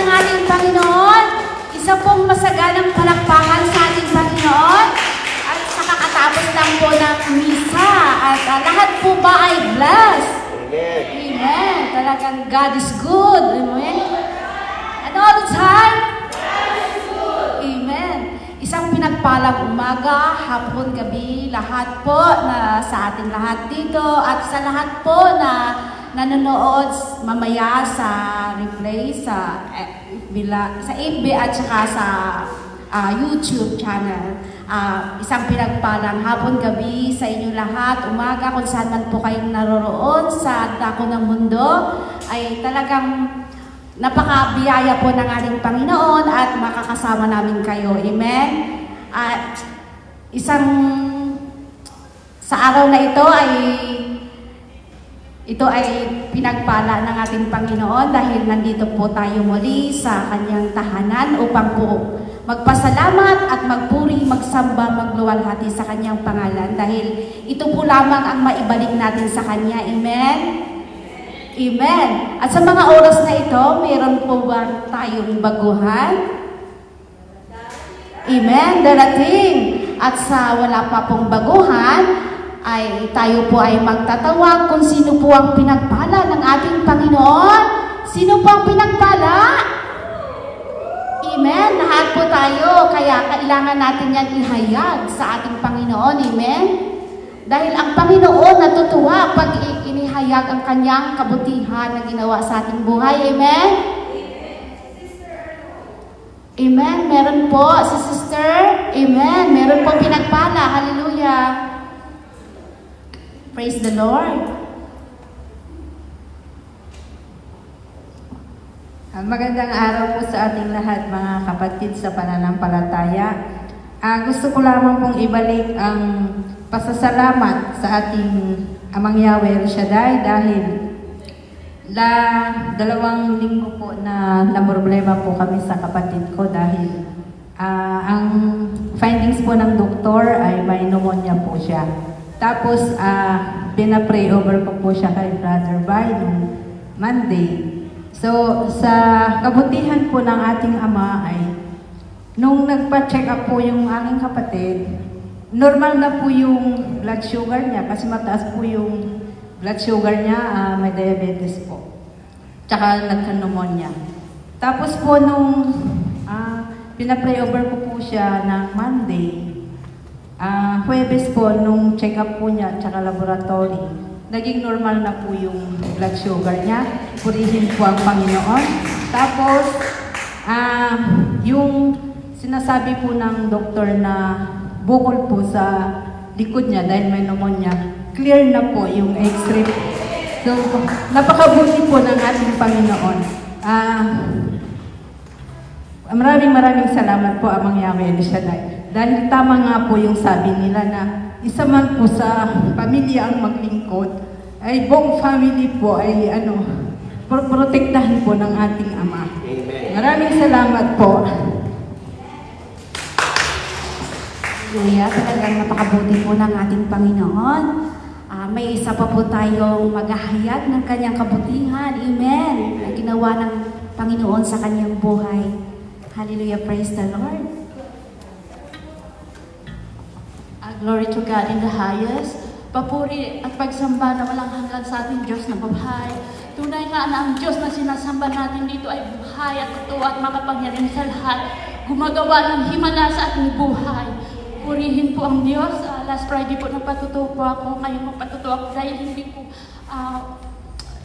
ng ating Panginoon. Isa pong masaganang palakpakan sa ating Panginoon. At sa kakatapos lang po ng misa. At lahat po ba ay blessed? Amen. Amen. Talagang God is good. Amen. And all the time? God is good. Amen. Isang pinagpalang umaga, hapon, gabi, lahat po na sa ating lahat dito at sa lahat po na nanonood mamaya sa replay sa FB at saka sa YouTube channel. Isang pinagpalang hapon, gabi sa inyo lahat, umaga, kung saan man po kayong naroroon sa dako ng mundo, ay talagang napakabiyaya po ng ating Panginoon at makakasama namin kayo. Amen? At sa araw na ito ay pinagpala ng ating Panginoon dahil nandito po tayo muli sa kanyang tahanan upang po magpasalamat at magpuri, magsamba, magluwalhati sa kanyang pangalan dahil ito po lamang ang maibalik natin sa kanya. Amen? Amen. At sa mga oras na ito, mayroon po ba tayong baguhan? Amen. Darating. At sa wala pa pong baguhan, ay tayo po ay magtatawag kung sino po ang pinagpala ng ating Panginoon. Sino po ang pinagpala? Amen. Lahat po tayo. Kaya kailangan natin yan ihayag sa ating Panginoon. Amen. Dahil ang Panginoon natutuwa pag inihayag ang kanyang kabutihan na ginawa sa ating buhay. Amen? Amen. Meron po si sister. Amen. Meron po pinagpala. Hallelujah. Praise the Lord. Magandang araw po sa ating lahat, mga kapatid sa pananampalataya. Gusto ko lamang pong ibalik ang pasasalamat sa ating Amang Yahweh El Shaddai dahil 2 linggo po na problema po kami sa kapatid ko dahil ang findings po ng doktor ay may pneumonia po siya. Tapos pinapray over ko po siya kay Brother Bay noong Monday. So sa kabutihan po ng ating Ama ay nung nagpa-check up po yung aking kapatid, normal na po yung blood sugar niya kasi mataas po yung blood sugar niya, may diabetes po. Tsaka nagka-pneumonia. Tapos po nung pinapray over ko po siya ng Monday, Huwebes po nung check up po niya tsaka laboratory, naging normal na po yung blood sugar niya. Purihin po ang Panginoon. Tapos, yung sinasabi po ng doktor na bukol po sa likod niya dahil may pneumonia, clear na po yung x-ray. So, napakabuti po ng ating Panginoon. Maraming salamat po, Amang Yahweh El Shaddai. Dahil tama nga po yung sabi nila na isa man po sa pamilya ang maglingkod, ay buong family po ay protektahan po ng ating Ama. Amen. Maraming salamat po. Hallelujah. Talagang napakabuti po ng ating Panginoon. May isa pa po tayong maghahayag ng kanyang kabutihan. Amen. Na ginawa ng Panginoon sa kanyang buhay. Hallelujah. Praise the Lord. Glory to God in the highest. Papuri at pagsamba na walang hanggan sa ating Diyos na buhay. Tunay nga na ang Diyos na sinasamba natin dito ay buhay at totoo at makapangyarihan sa lahat. Gumagawa ng himala sa ating buhay. Purihin po ang Diyos. Last Friday po nagpatutuo po ako. Ngayon magpatutuo ako dahil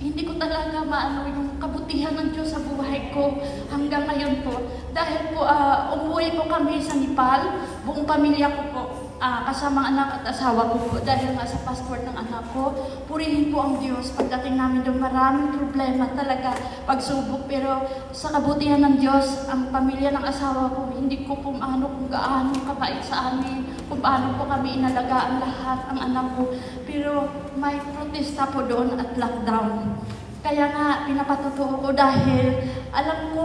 hindi ko talaga maano yung kabutihan ng Diyos sa buhay ko hanggang ngayon po. Dahil po umuwi po kami sa Nepal, buong pamilya ko po. Kasama ang anak at asawa ko po dahil nga sa passport ng anak ko. Purihin po ang Diyos. Pagdating namin doon, maraming problema talaga, pagsubok. Pero sa kabutihan ng Diyos, ang pamilya ng asawa ko, hindi ko po kung gaano kabait sa amin, kung paano po kami inalagaan lahat ang anak ko. Pero may protesta po doon at lockdown. Kaya nga, pinapatutuo ko dahil alam ko,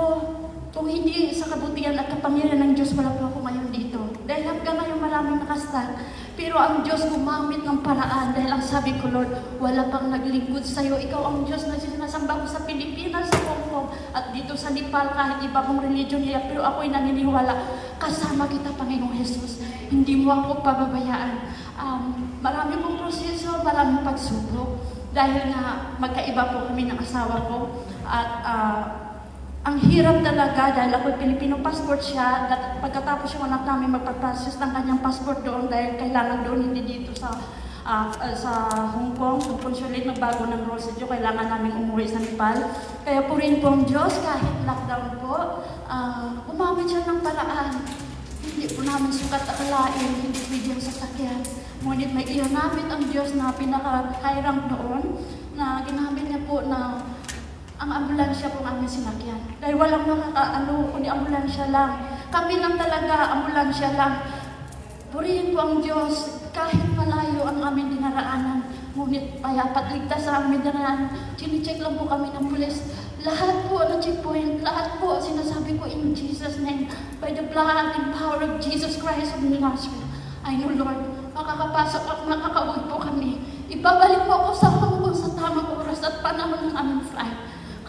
kung hindi sa kabutihan at kapangyarihan ng Diyos, wala po ako ngayon dito. Dahil hanggang ngayon maraming nakastan. Pero ang Diyos gumamit ng paraan dahil ang sabi ko, Lord, wala pang naglingkod sa'yo. Ikaw ang Diyos na sinasamba ko sa Pilipinas, sa Hong Kong, at dito sa Nepal, kahit iba kong religion nila, pero ako'y naniniwala, kasama kita, Panginoong Jesus. Hindi mo ako pababayaan. Marami pong proseso, maraming pagsubok. Dahil nga, magkaiba po kami ng asawa ko. At ang hirap talaga dahil ako Pilipino passport siya. Pagkatapos yung anak namin magpaprocess ng kanyang passport doon dahil kailangan doon, hindi dito sa Hong Kong. Kung consulate bago ng rules dito, kailangan namin umuwi sa Nepal. Kaya po rin po ang Diyos, kahit lockdown po, gumamit siya ng paraan. Hindi po namin sukat akalain, hindi pwede ang sasakyan. Ngunit may ginamit ang Diyos na pinaka-high rank doon, na ginamit niya po na ang ambulansya po ang aming sinakyan. Dahil walang kundi ambulansya lang. Kami lang talaga, ambulansya lang. Purihin po ang Diyos, kahit malayo ang aming dinaraanan. Ngunit payapat ligtas sa aming dinaraanan. Chine-check lang po kami ng pulis. Lahat po ng checkpoint, lahat po sinasabi ko in Jesus' name, by the blood and power of Jesus Christ of Nazareth. I know, Lord, makakapasok at makakauwi po kami. Ibabalik po ako sa Hong Kong sa tamang oras at panahon ng aming flight.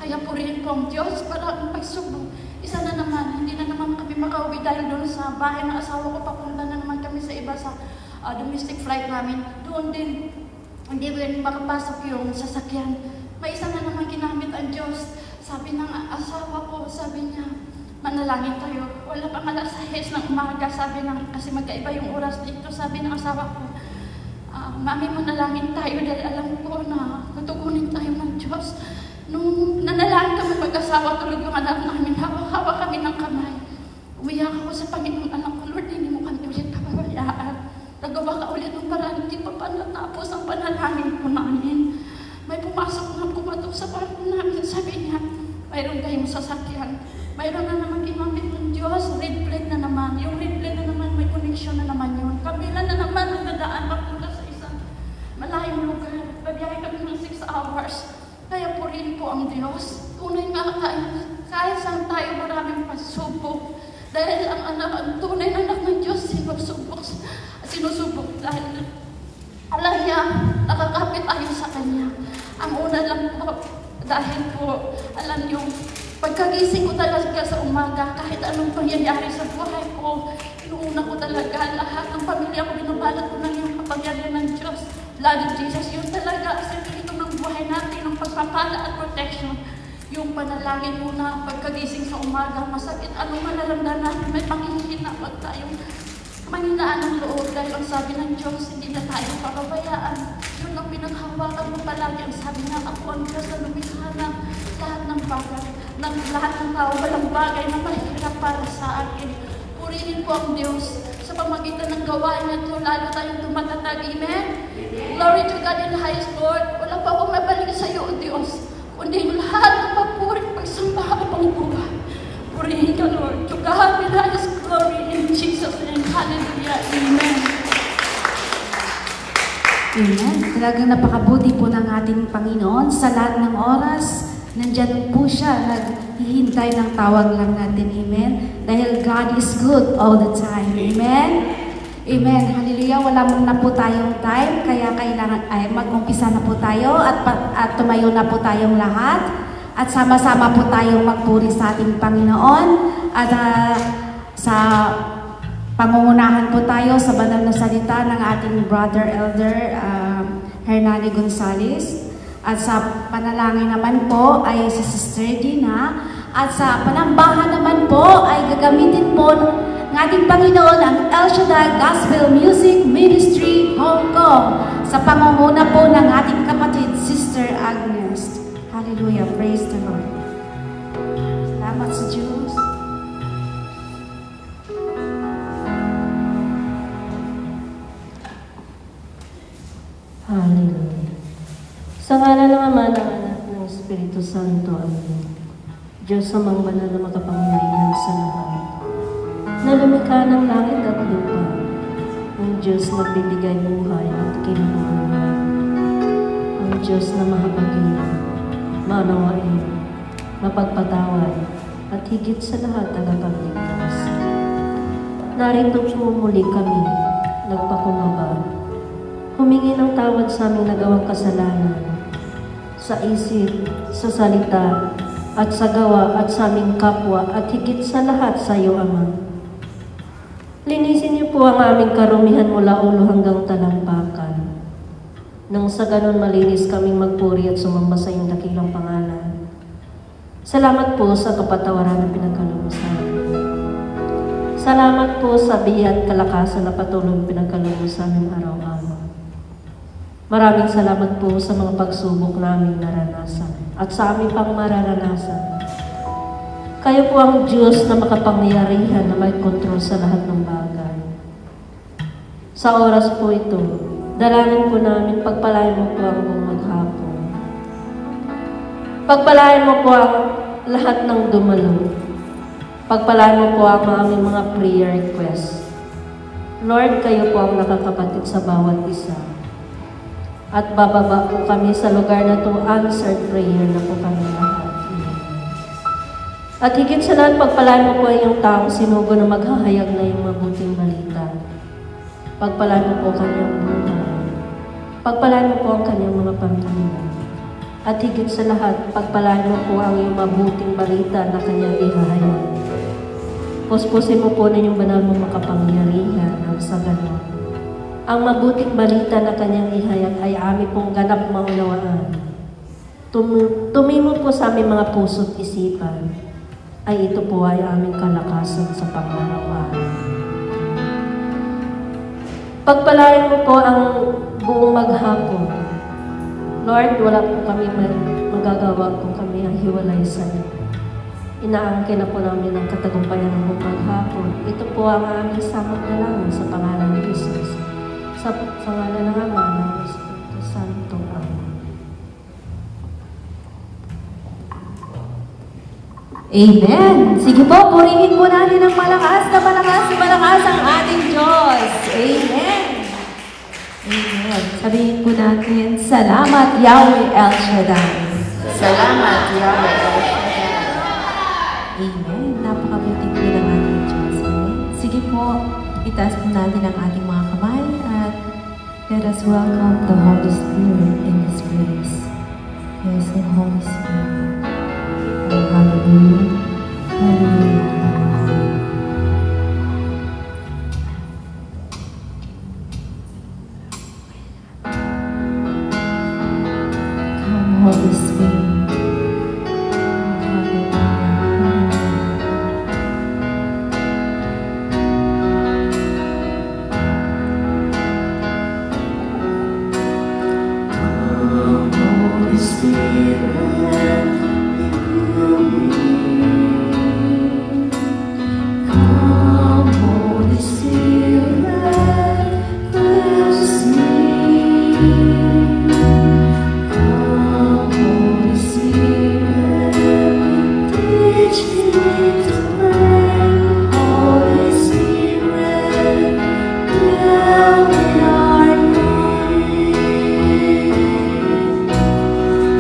Kaya purihin po ang Diyos para ang pagsubok. Isa na naman, hindi na naman kami makauwi dahil doon sa bahay ng asawa ko, papunta na naman kami sa iba sa domestic flight namin. Doon din, hindi rin makapasok yung sasakyan. May isa na naman ginamit ang Diyos. Sabi ng asawa ko, sabi niya, manalangin tayo. Wala pang alas 6 ng umaga, sabi ng, kasi magkaiba yung oras dito, sabi ng asawa ko, Mami, manalangin tayo dahil alam ko na tutugunin tayo ng Diyos. Nung nanalangin kami mag-asawa, tulog yung anak namin, hawak-hawak kami ng kamay. Umiyak ako sa Panginoon, anak ko, Lord, hindi mo kami ulit pababayaan. Nagawa ka ulit ng parang hindi pa natapos ang panalangin ko namin. May pumasok na kumatok sa kwarto namin, sabi niya, mayroon kayong sasakyan. Mayroon na naman ginamit ng Diyos, red plate na naman. Yung red plate na naman, may connection na naman yun. Kabila na naman, nagdadaan papunta sa isang malayong lugar. Babiyahe kami ng 6 hours. Kaya purihin po ang Diyos. Tunay nga kahit saan tayo maraming pasubok. Dahil ang tunay na anak ng Diyos, sinusubok dahil alam niya, nakakapit tayo sa Kanya. Ang una lang po, dahil po, alam niyo, pagkagising ko talaga sa umaga, kahit anong pangyayari sa buhay ko, inuuna ko talaga lahat ng pamilya ko, binabalot ko na yung kapangyarihan ng Diyos. Lalo Jesus, yun talaga, sikreto ng buhay natin, ng pagpapala at protection. Yung panalangin muna, pagkagising sa umaga, masakit, anong manaramdaman natin, may panghihina, wag tayong mahinaan ng loob dahil ang sabi ng Diyos, hindi na tayo pababayaan. Yun ang pinaghawakan mo palagi. Ang sabi na, ako ang Diyos na lumikha ng lahat ng bagay, ng lahat ng tao, walang bagay na mahirap para sa akin. Purihin po ang Diyos sa pamagitan ng gawain nito, lalo tayong tumatatag. Amen? Glory to God in the highest, Lord. Wala pa akong mabalik sa iyo, O Diyos, kundi lahat ng papuring pagsamba at pangbuhay. Purihin ka, Lord. To God be the highest glory in Jesus' name. Hallelujah. Amen. Amen. Talagang napakabuti po ng ating Panginoon. Sa lahat ng oras, nandyan po siya, naghihintay ng tawag lang natin. Amen. Dahil God is good all the time. Amen. Amen. Hallelujah. Wala na po tayong time, kaya kailangan mag-umpisa na po tayo at tumayo na po tayong lahat. At sama-sama po tayong magpuri sa ating Panginoon. At sa pangungunahan po tayo sa banal na salita ng ating brother elder Hernani Gonzales. At sa panalangin naman po ay si Sister Dina. At sa panambahan naman po ay gagamitin po ng ating Panginoon ang El Shaddai Gospel Music Ministry Hong Kong sa pangunguna po ng ating kapatid Sister Agnes. Hallelujah. Praise the Lord. Salamat sa Diyos. Hallelujah. Sa ngalan ng Ama, ng Anak, ng Espiritu Santo, Amen. Diyos amang banal na makapangyarihan sa lahat, na lumikha ng langit at lupa, ang Diyos na bibigay buhay at kinabubuhay, ang Diyos na mahabagin, maunawain, mapagpatawad, at higit sa lahat tagapagligtas. Narito po muli kami nagpakumbaba, humingi ng tawad sa aming nagawang kasalanan, sa isip, sa salita, at sa gawa at sa aming kapwa at higit sa lahat sa iyo, Ama. Linisin niyo po ang aming karumihan mula ulo hanggang talampakan. Nang sa ganon malinis kaming magpuri at sumamba sa iyong dakilang pangalan. Salamat po sa kapatawaran na pinagkaloob sa amin. Salamat po sa biyaya at kalakasan na patuloy pinagkaloob sa amin araw-araw. Maraming salamat po sa mga pagsubok namin naranasan at sa aming pang mararanasan. Kayo po ang Diyos na makapangyarihan na may kontrol sa lahat ng bagay. Sa oras po ito, dalangin po namin, pagpalain mo po ang buong maghapon. Pagpalain mo po ang lahat ng dumalo. Pagpalain mo po ang aming mga prayer requests. Lord, kayo po ang nakakapatid sa bawat isa. At bababa po kami sa lugar na to, answered prayer na po kami lahat. At higit sa lahat, pagpalain mo po yung taong sinugo na maghahayag na yung mabuting balita. Pagpalain mo po kanyang buhay. Pagpalain mo po ang kanyang mga pamilya. At higit sa lahat, pagpalain mo po ang iyong mabuting balita na kanyang ihahayag. Puspusin mo po ninyong banal mong makapangyarihan ang sa ganon. Ang mabuting balita na kanyang ihayag ay aming pong ganap maunawaan. Tumimo po sa aming mga puso't isipan, ay ito po ay aming kalakasan sa pang-araw-araw. Pagpalain mo po ang buong maghapon. Lord, wala po kami magagawa kung kami ang hiwalay sa iyo. Inaangkin na po namin ang katagumpayan ng buong maghapon. Ito po ang aming samot na lang sa pangalan ni Jesus. Sa pangalan ng Ama, ng Espiritu Santo. Amen. Amen. Sige po, purihin po natin ng malakas ang ating Diyos. Amen. Amen. Sabihin po natin, salamat Yahweh El Shaddai. Salamat, Yahweh El Shaddai. Amen. Napakabuti po ng ating Diyos. Amen. Sige po, itaas po natin ang ating mga kamay at let us welcome the Holy Spirit in this place. Yes, the Holy Spirit. Hallelujah. Hallelujah. Come, Holy Spirit. Hallelujah. Holy Spirit, fill me. Come, Holy Spirit, bless me. Come, Holy Spirit, teach me to pray. Holy Spirit, fill me our need.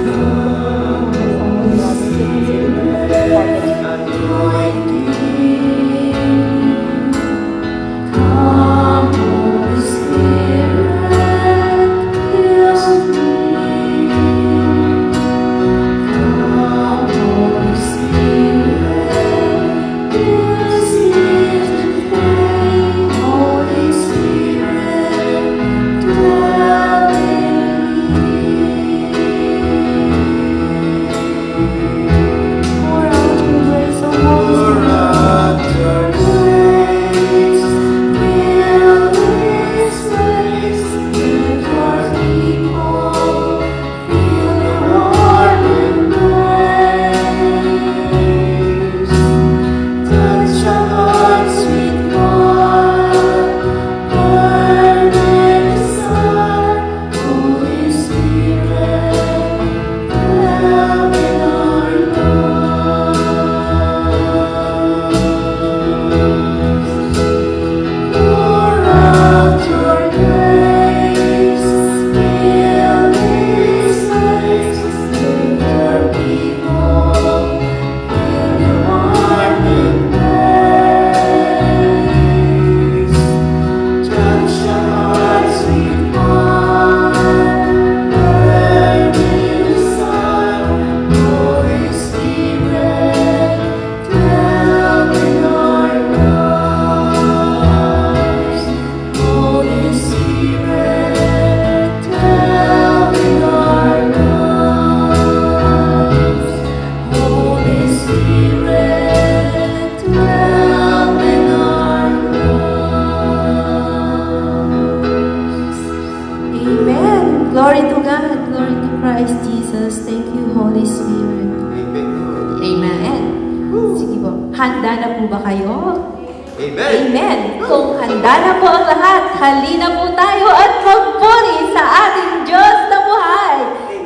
Come, Holy Spirit, anoint me. Come, Holy Spirit, fill me. Christ Jesus. Thank you, Holy Spirit. Amen, Lord. Amen. Sige po. Handa na po ba kayo? Amen. Amen. Kung handa na po ang lahat, halina po tayo at magpuri sa ating Diyos na buhay.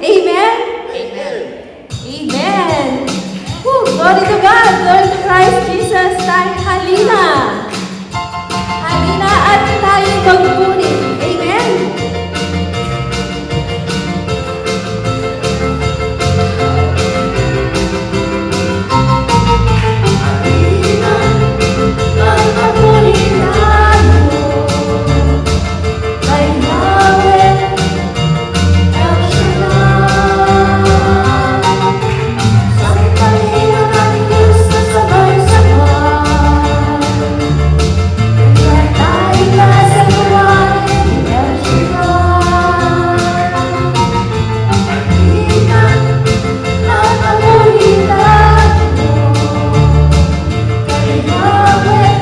Amen? Amen. Amen. Woo, glory to God. Glory to Christ Jesus. Tayo halina. Halina at tayo magpuri. Amen? Halina, magpapuri tayo kay Yahweh El Shaddai. Sampalin ang ating Diyos na sabay-sabay. Kaya tayo nasa buhay ni El Shaddai. Halina, magpapuri tayo kay Yahweh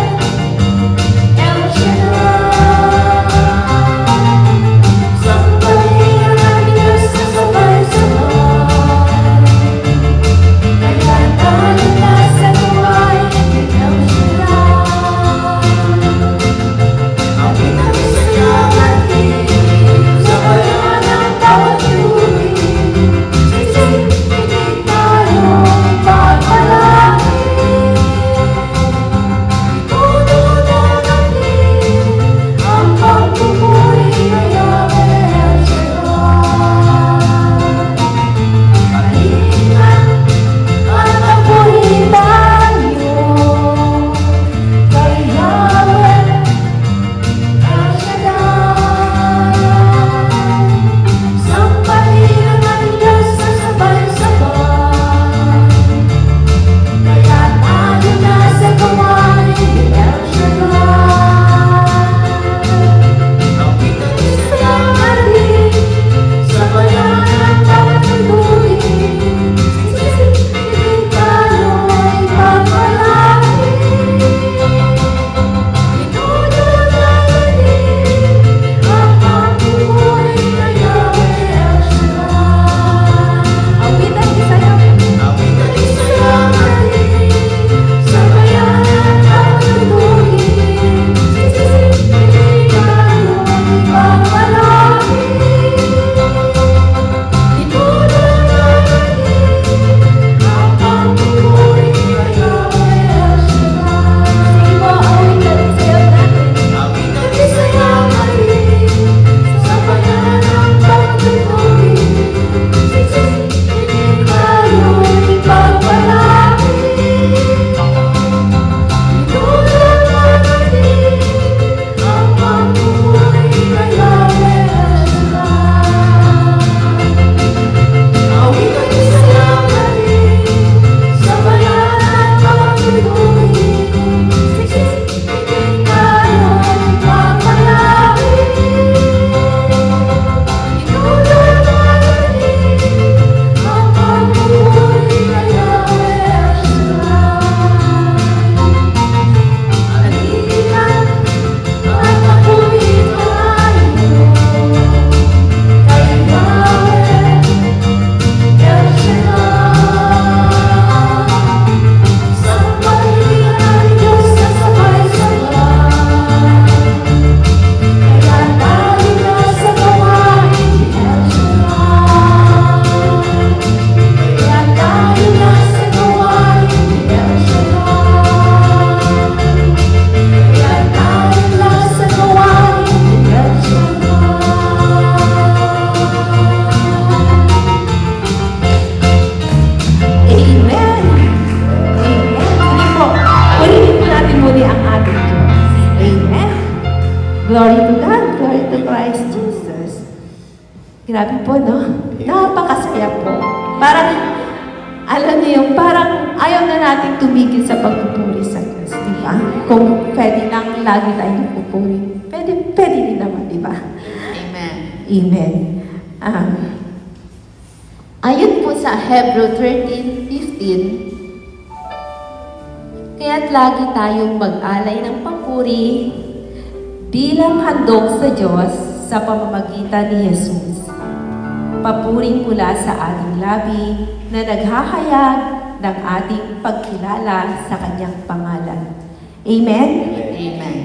El Shaddai. Sampalin ang ating Diyos na sabay-sabay. Kaya tayo nasa buhay ni El Shaddai. Amin ang isayamahin sa bayan ng bawat lubi. Sisipinig tayo pagpalaki. Itutunan natin ang pagpupuri kay Yahweh El Shaddai. Halina at magpuri tayo kay Yahweh El Shaddai. Sampalin ang ating Diyos na sabay-sabay. Kaya tayo nasa gawain ni El Shaddai. Amin ang isayamahin sa bayan ng bawat lubi. Sisipinig tayo'y pagpalaki. Itutunan natin ang pagpupuri kay Yahweh El Shaddai. Awit ang isayamahin. Amin ang isayamahin sa bayan ng bawat lubi. Sisipinig tayo'y pagpalaki. Itutunan natin ang pagpupuri kay Yahweh El Shaddai. Sige po, awit ang isayam natin. Amin ang isayamahin sa bayan ng bawat lubi. Sisipinig tayo'y pagpalaki. Itutunan natin ang pagpupuri kay Yahweh El Shaddai. Awit ang isayamahin sa bayan ng bawat lubi. Sisipinig tayo'y pagpalaki. Itutunan natin ang pagpupuri kay Yahweh El Shaddai. Halina at magpuri tayo kay Yahweh El Shaddai. Sampalin ang ating Diyos na sabay-sabay. Kaya tayo nasa gawain ni El Shaddai. Kaya tayo nasa gawain ni El Shaddai. Kaya tayo nasa gawain ni El Shaddai. Amen. Amen. Sige po. Purihin po natin muli ang ating Diyos. Amen. Glory to God. Glory to Christ Jesus. Grabe po, no? Napakasaya po. Parang, alam niyo yung parang ayaw na natin tumigil sa pagpupuri sa Diyos, di ba? Kung pwede lang lagi tayo nagpupuri, pwede din naman, di ba? Amen. Amen. Ayon po sa Hebrew 13:15, kaya't lagi tayong mag-alay ng papuri bilang handog sa Diyos sa pamamagitan ni Jesus. papuring mula sa ating labi na naghahayag ng ating pagkilala sa kanyang pangalan. Amen? Amen.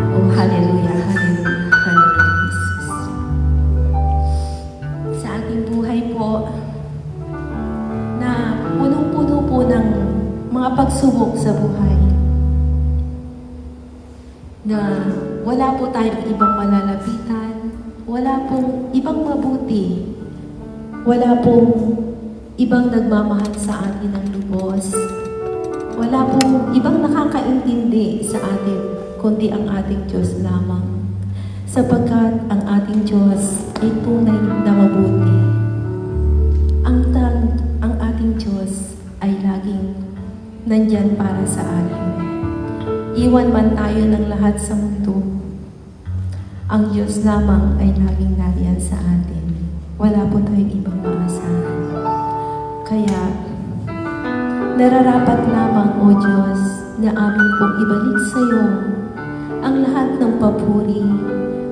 Oh, hallelujah, hallelujah, hallelujah, Jesus. Sa ating buhay po, na punong-puno po ng mga pagsubok sa buhay, na wala po tayong ibang malalapitan, wala pong ibang mabuti, wala pong ibang nagmamahal sa atin ng lubos, wala pong ibang nakakaintindi sa atin, kundi ang ating Diyos lamang. Sapagkat ang ating Diyos ay tunay na mabuti. Ang ating Diyos ay laging nandyan para sa atin. Iwan man tayo ng lahat sa mundo, ang Diyos lamang ay laging nariyan sa atin. Wala po tayong ibang maasahan. Kaya, nararapat lamang, O Diyos, na amin pong ibalik sa iyo ang lahat ng papuri,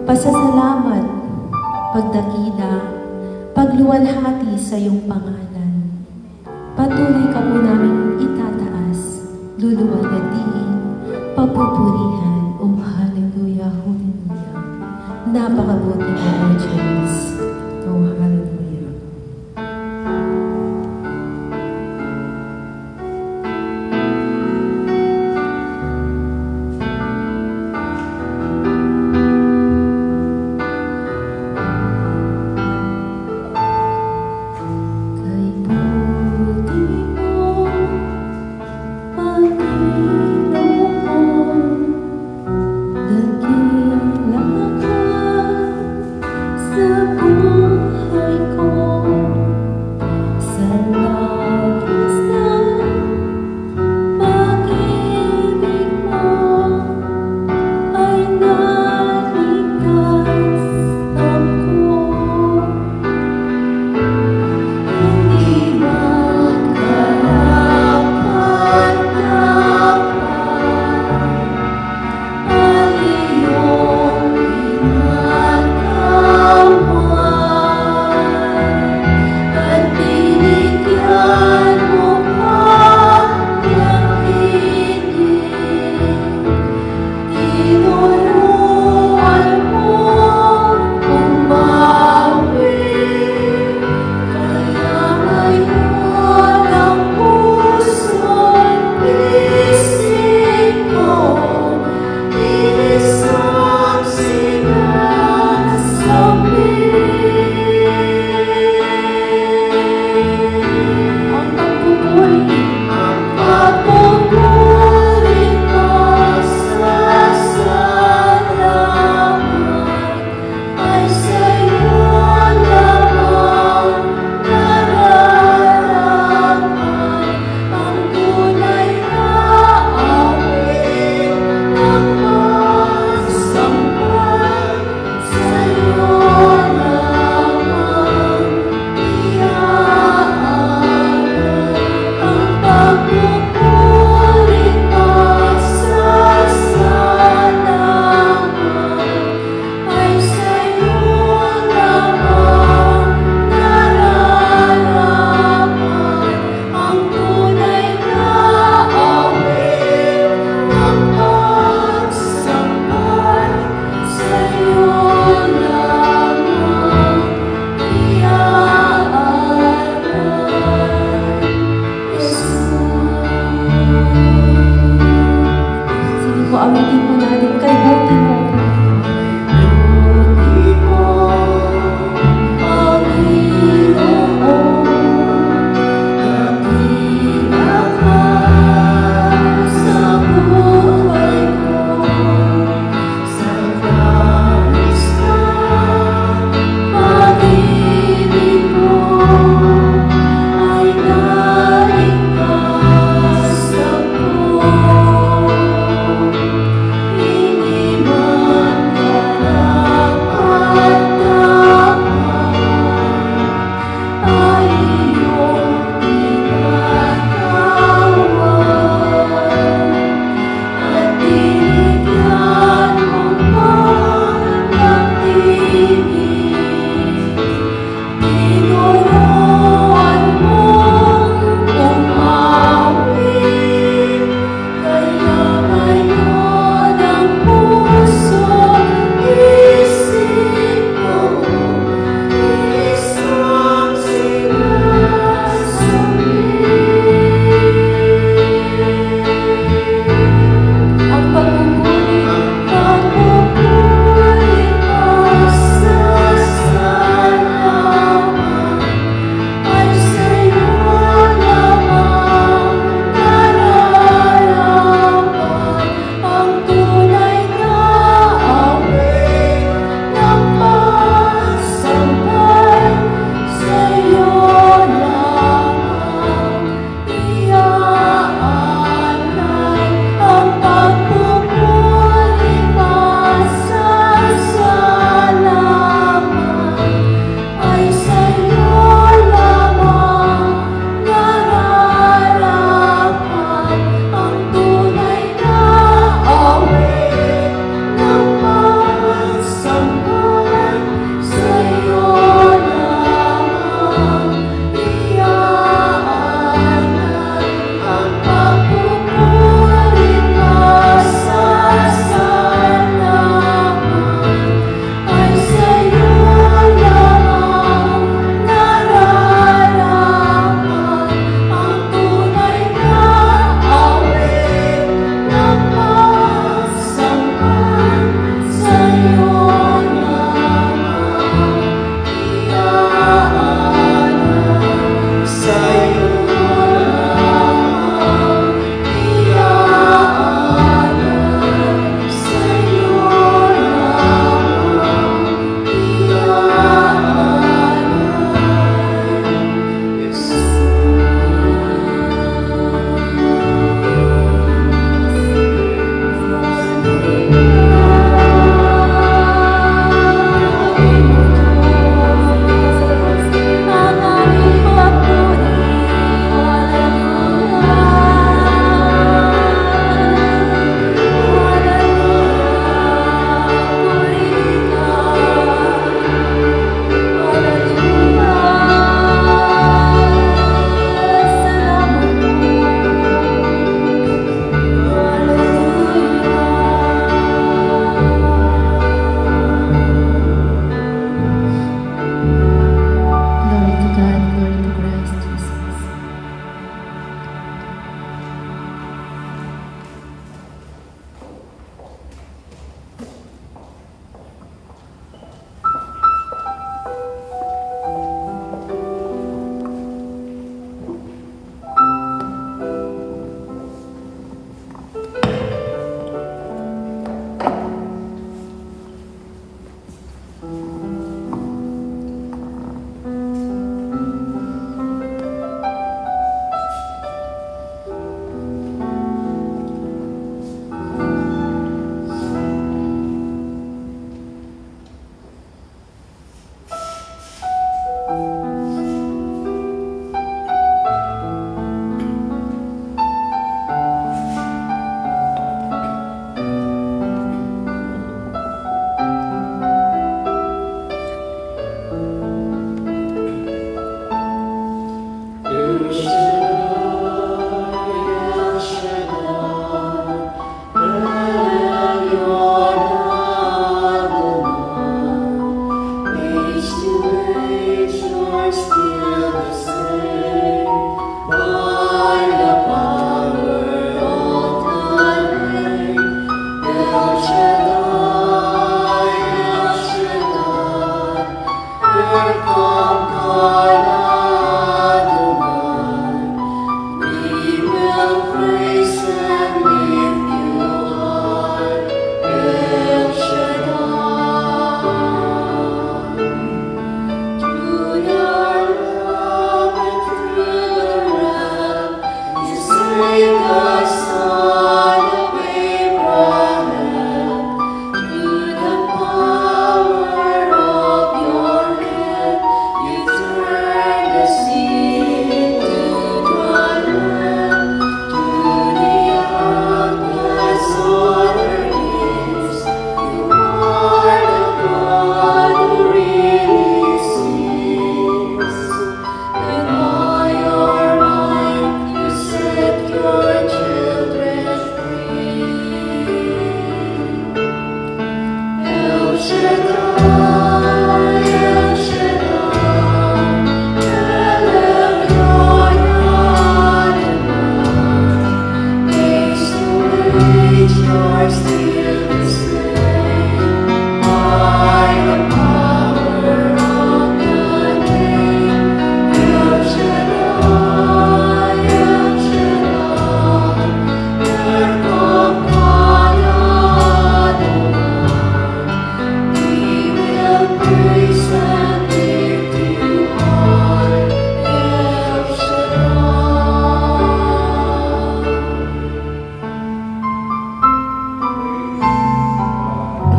pasasalamat, pagdakila, pagluwalhati sa iyong pangalan. Patuloy ka po namin itataas, luluwalhatiin, papupurihan. O hallelujah, hallelujah. Napakabuti mo, O Diyos. O hallelujah. Kay buti mo, Panginoon, dakila ka sa buhay ko, sa labis ng pag-ibig mo ay naligtas ako. Hindi magkarapat-dapat ay iyong ginagawa at binigyan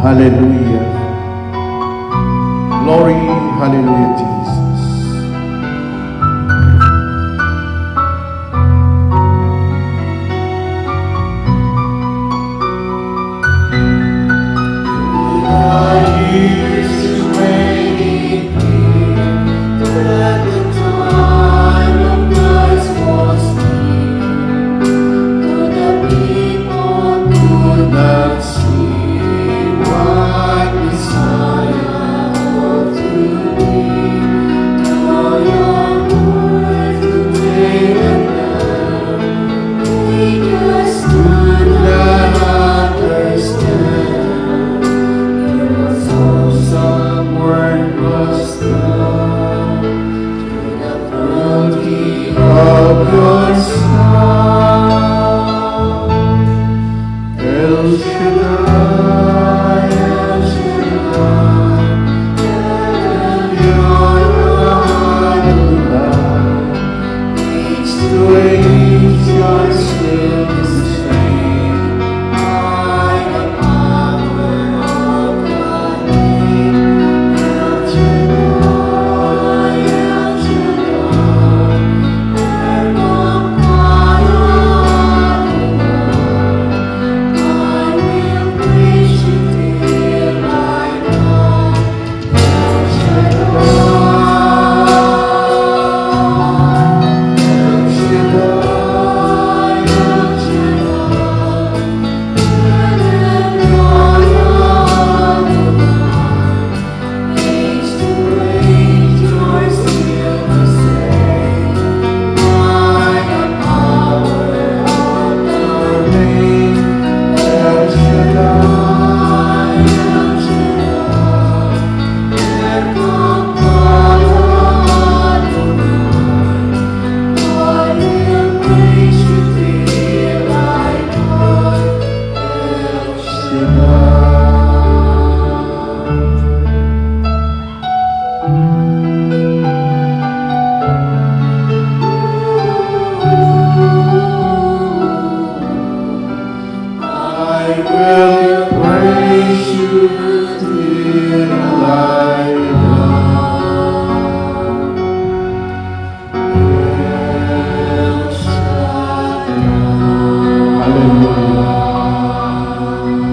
Hallelujah. Glory, hallelujah, Jesus.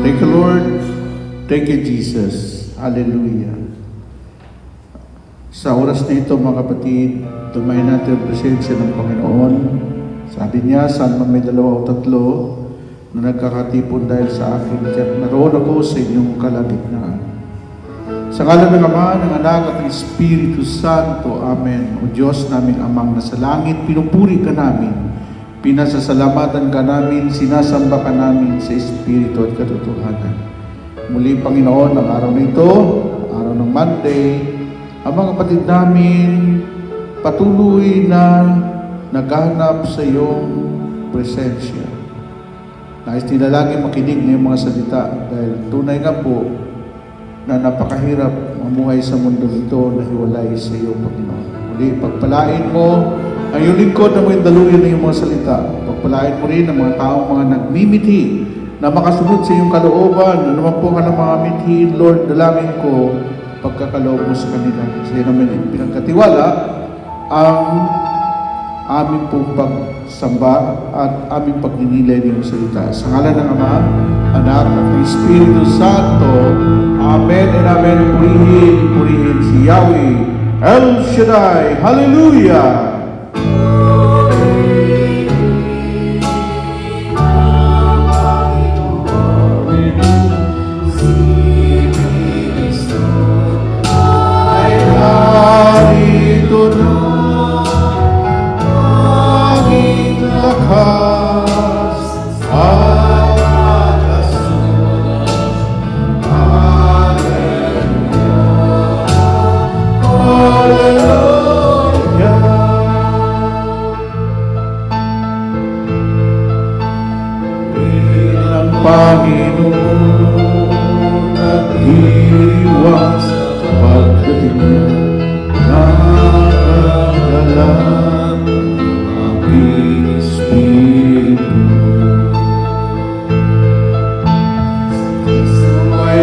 Thank you, Lord. Thank you, Jesus. Hallelujah. Sa oras na ito, mga kapatid, tumayin natin ang presensya ng Panginoon. Sabi niya, saan man may dalawa o tatlo na nagkakatipon dahil sa akin, kaya't naroon ako sa inyong kalagitnaan. Sa ngalan ng Ama, ng Anak at ng Espiritu Santo. Amen. O Diyos naming Amang nasa langit, pinupuri ka namin. Pinasasalamatan ka namin, sinasamba ka namin sa Espiritu at katotohanan. Muli, Panginoon, ang araw na ito, araw ng Monday, ang mga kapatid namin patuloy na naghahanap sa iyong presensya. Nais nila lagi makinig ng iyong mga salita dahil tunay nga po na napakahirap mamuhay sa mundo ito na hiwalay sa iyo, Panginoon. Muli, pagpalain mo ang iyong lingkod na may daluyan ng iyong mga salita. Pagpalain mo rin ang mga taong mga nagmimithi na makasunod sa iyong kalooban. Ano naman po ka ng mga mithiin, Lord, dalangin ko pagkakaloob mo sa kanila. Sa iyo namin pinagkatiwala ang aming pong pagsamba at aming pagninilay ng iyong salita. Sa ngalan ng Ama, Anak at ng Espiritu Santo. Amen and amen. Purihin si Yahweh El Shaddai. Hallelujah! Narito na aking lakas at kasunod. Hallelujah. Bilang Panginoon at iniwan sa pagdating niya, nakagalang ang aking espiritu. Ay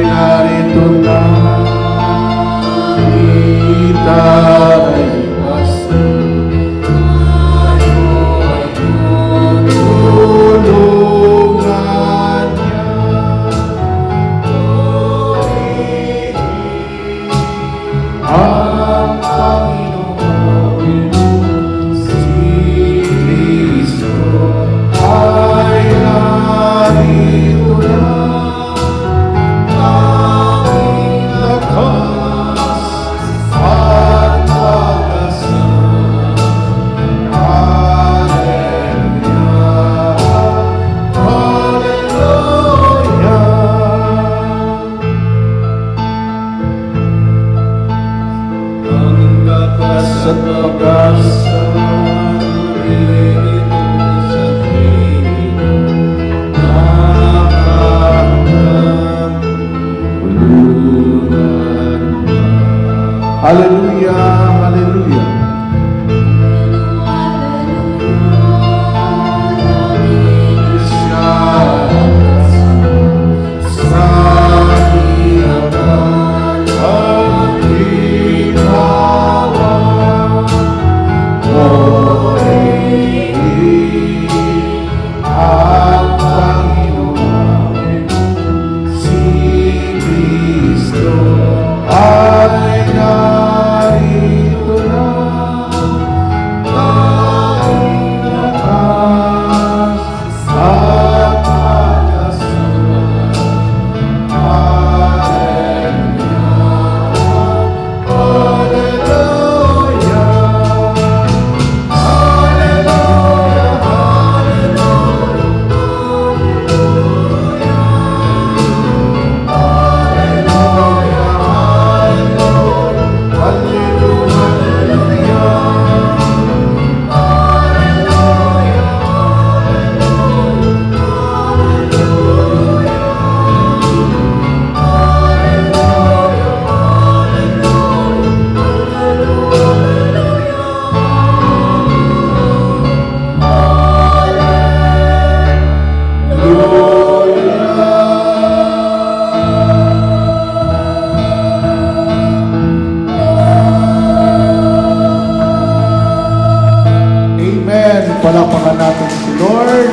Amen. Palapakan natin si Lord.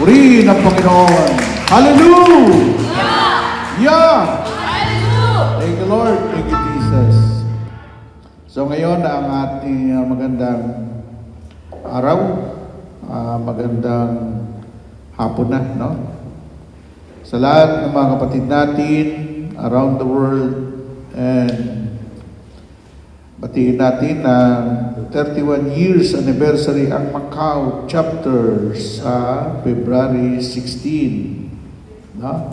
Purihin ang Panginoon. Hallelujah! Yeah! Thank you, Lord. Thank you, Jesus. So ngayon ang ating magandang araw, magandang hapon na, no? Sa lahat ng mga kapatid natin around the world, and batiin natin na 31 years anniversary ang Macau chapter sa February 16, no?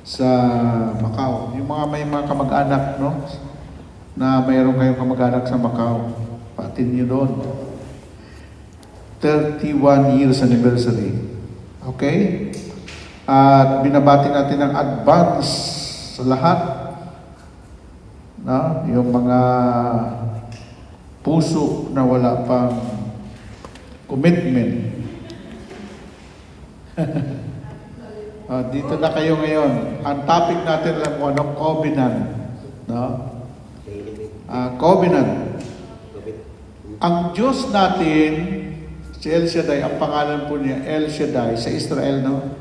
Sa Macau. Yung mga may mga kamag-anak, no? Na mayroon kayong kamag-anak sa Macau, patin nyo doon. 31 years anniversary. Okay? At binabati natin ang advance sa lahat. No? Yung mga puso na wala pang commitment. Dito na kayo ngayon. Ang topic natin lang kung anong covenant. No? Covenant. Ang Diyos natin, si El Shaddai, ang pangalan po niya, El Shaddai, sa Israel, no?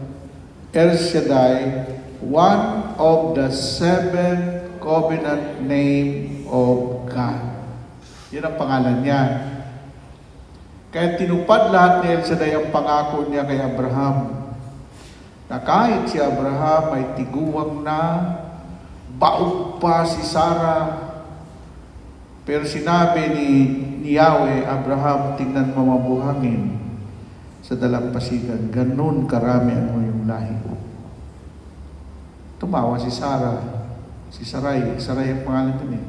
El Shaddai, one of the 7 covenant name of God. Yan ang pangalan niya. Kaya tinupad lahat ni El Shaddai ang pangako niya kay Abraham, na kahit si Abraham ay tiguwang na, baog pa si Sarah, pero sinabi ni Yahweh, Abraham, tingnan mo mabuhangin sa dalampasigan. Ganun karami ang iyong lahi. Tumawa si Sarah. Si Sarai. Sarai ang pangalan din eh.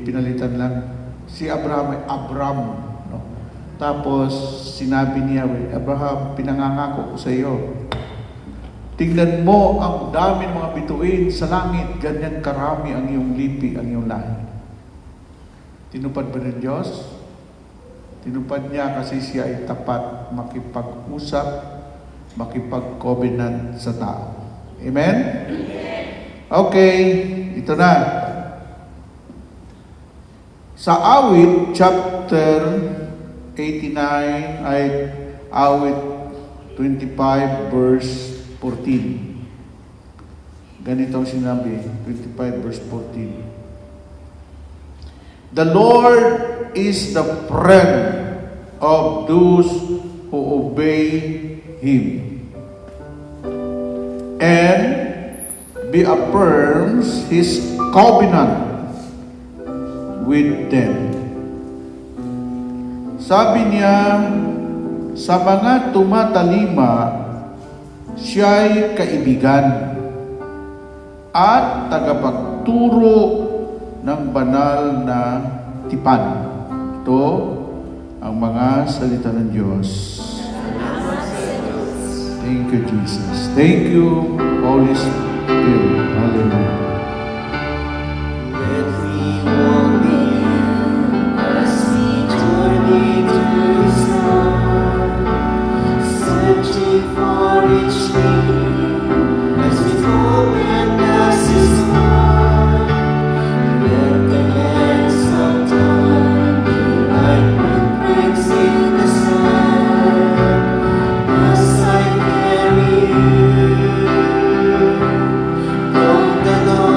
Pinalitan lang. Si Abraham ay Abram. No? Tapos, sinabi ni Yahweh, Abraham, pinangangako ko sa iyo. Tingnan mo ang dami ng mga bituin sa langit. Ganyan karami ang iyong lipi, ang iyong lahi. Tinupad ba ng Diyos? Tinupad niya kasi siya ay tapat makipag-usap, makipag-covenant sa tao. Amen? Okay, ito na. Sa Awit, chapter 89, ay Awit 25, verse 14. Ganito ang sinabi, 25, verse 14. The Lord is the friend of those who obey Him, and affirms His covenant with them. Sabi niya, sa mga tumatalima, siya'y kaibigan at tagapagturo ng banal na tipan. Ito ang mga salita ng Diyos. Thank you, Jesus. Thank you, Holy Spirit. Hallelujah. Let me walk with you as we journey through His love, searching for each need as we go and pass His heart. Let the hands of time be like footprints in the sand as I carry you from the dawn.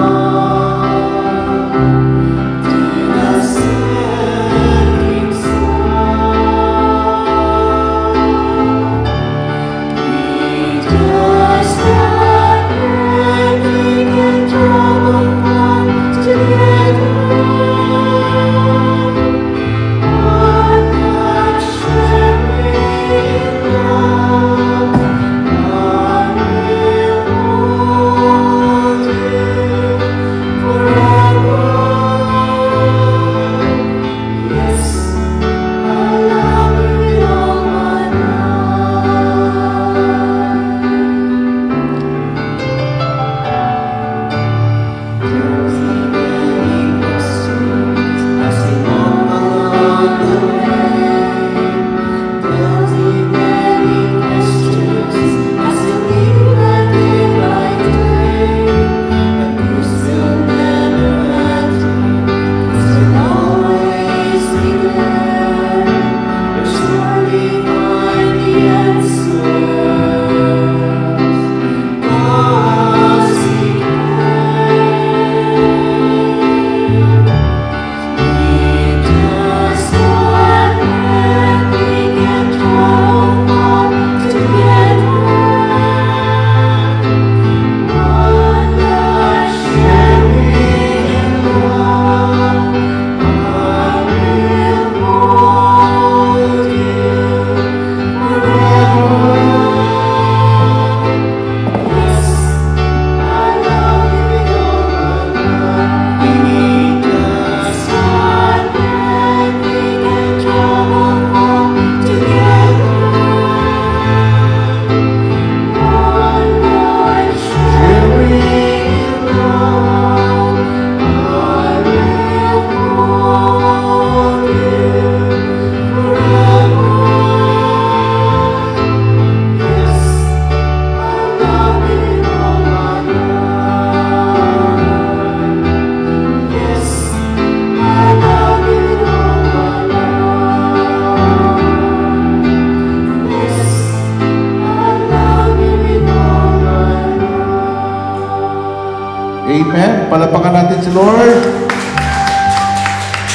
Amen. Palapakan natin si Lord.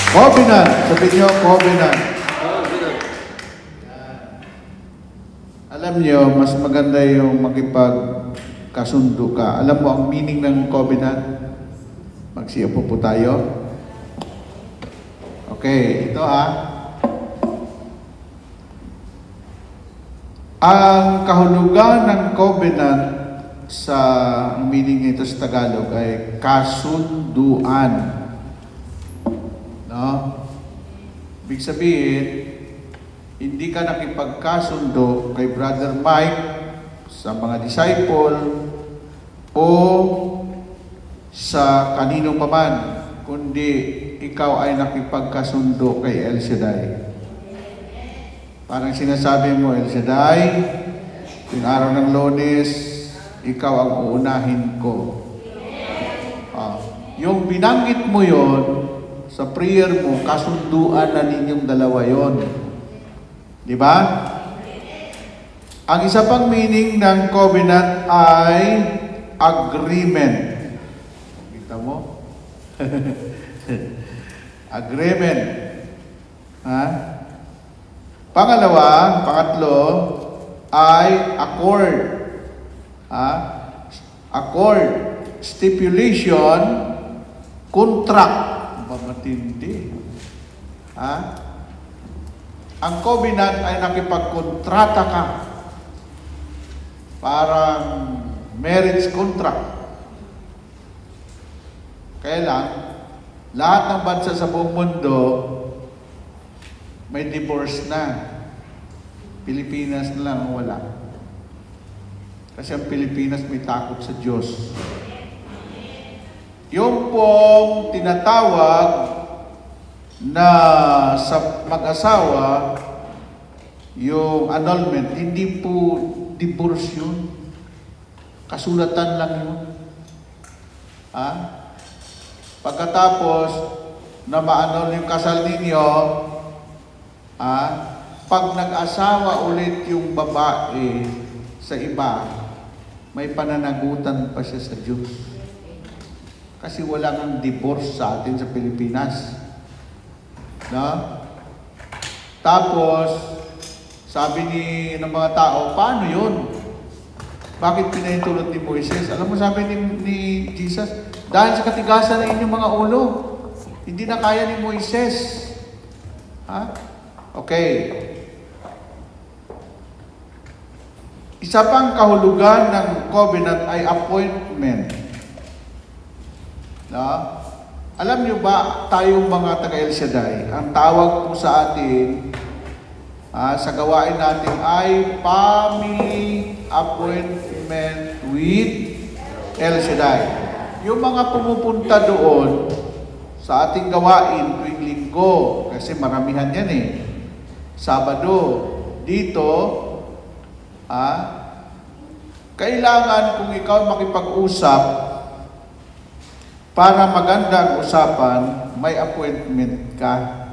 Covenant. Sabihin niyo, covenant. Alam niyo, mas maganda yung makipagkasundo ka. Alam mo ang meaning ng covenant? Magsiupo po tayo. Okay, ito Ang kahulugan ng covenant sa meaning nito sa Tagalog ay kasunduan. No? Ibig sabihin, hindi ka nakipagkasundo kay Brother Mike sa mga disciple o sa kanino paman, kundi ikaw ay nakipagkasundo kay El Shaddai. Parang sinasabi mo, El Shaddai, yung araw ng Lunes, ikaw ang uunahin ko. Yung binanggit mo yon sa prayer mo, kasunduan na ninyong dalawa yon. Di ba? Ang isa pang meaning ng covenant ay agreement. Kita mo? Agreement. Pangatlo ay accord. Accord, stipulation, contract. Matindi. Ang covenant ay nakipagkontrata ka. Parang marriage contract. Kaya lang, lahat ng bansa sa buong mundo may divorce na. Pilipinas na lang ang wala. Kasi ang Pilipinas may takot sa Diyos. Yung pong tinatawag na sa mag-asawa, yung annulment, hindi po divorce yun. Kasulatan lang yun. Pagkatapos na ma-annul yung kasal ninyo, pag nag-asawa ulit yung babae sa iba, may pananagutan pa siya sa Diyos. Kasi wala kang divorce sa atin sa Pilipinas. No? Tapos, sabi ng mga tao, paano yun? Bakit pinahintulot ni Moises? Alam mo, sabi ni Jesus, dahil sa katigasan ng inyong mga ulo, hindi na kaya ni Moises. Okay. Isa pang kahulugan ng covenant ay appointment. No? Alam niyo ba, tayong mga taga El Shaddai, ang tawag po sa atin, sa gawain natin ay family appointment with El Shaddai. Yung mga pumupunta doon sa ating gawain tuwing linggo, kasi maramihan yan Sabado, dito, kailangan kung ikaw makipag-usap, para magandang usapan, may appointment ka.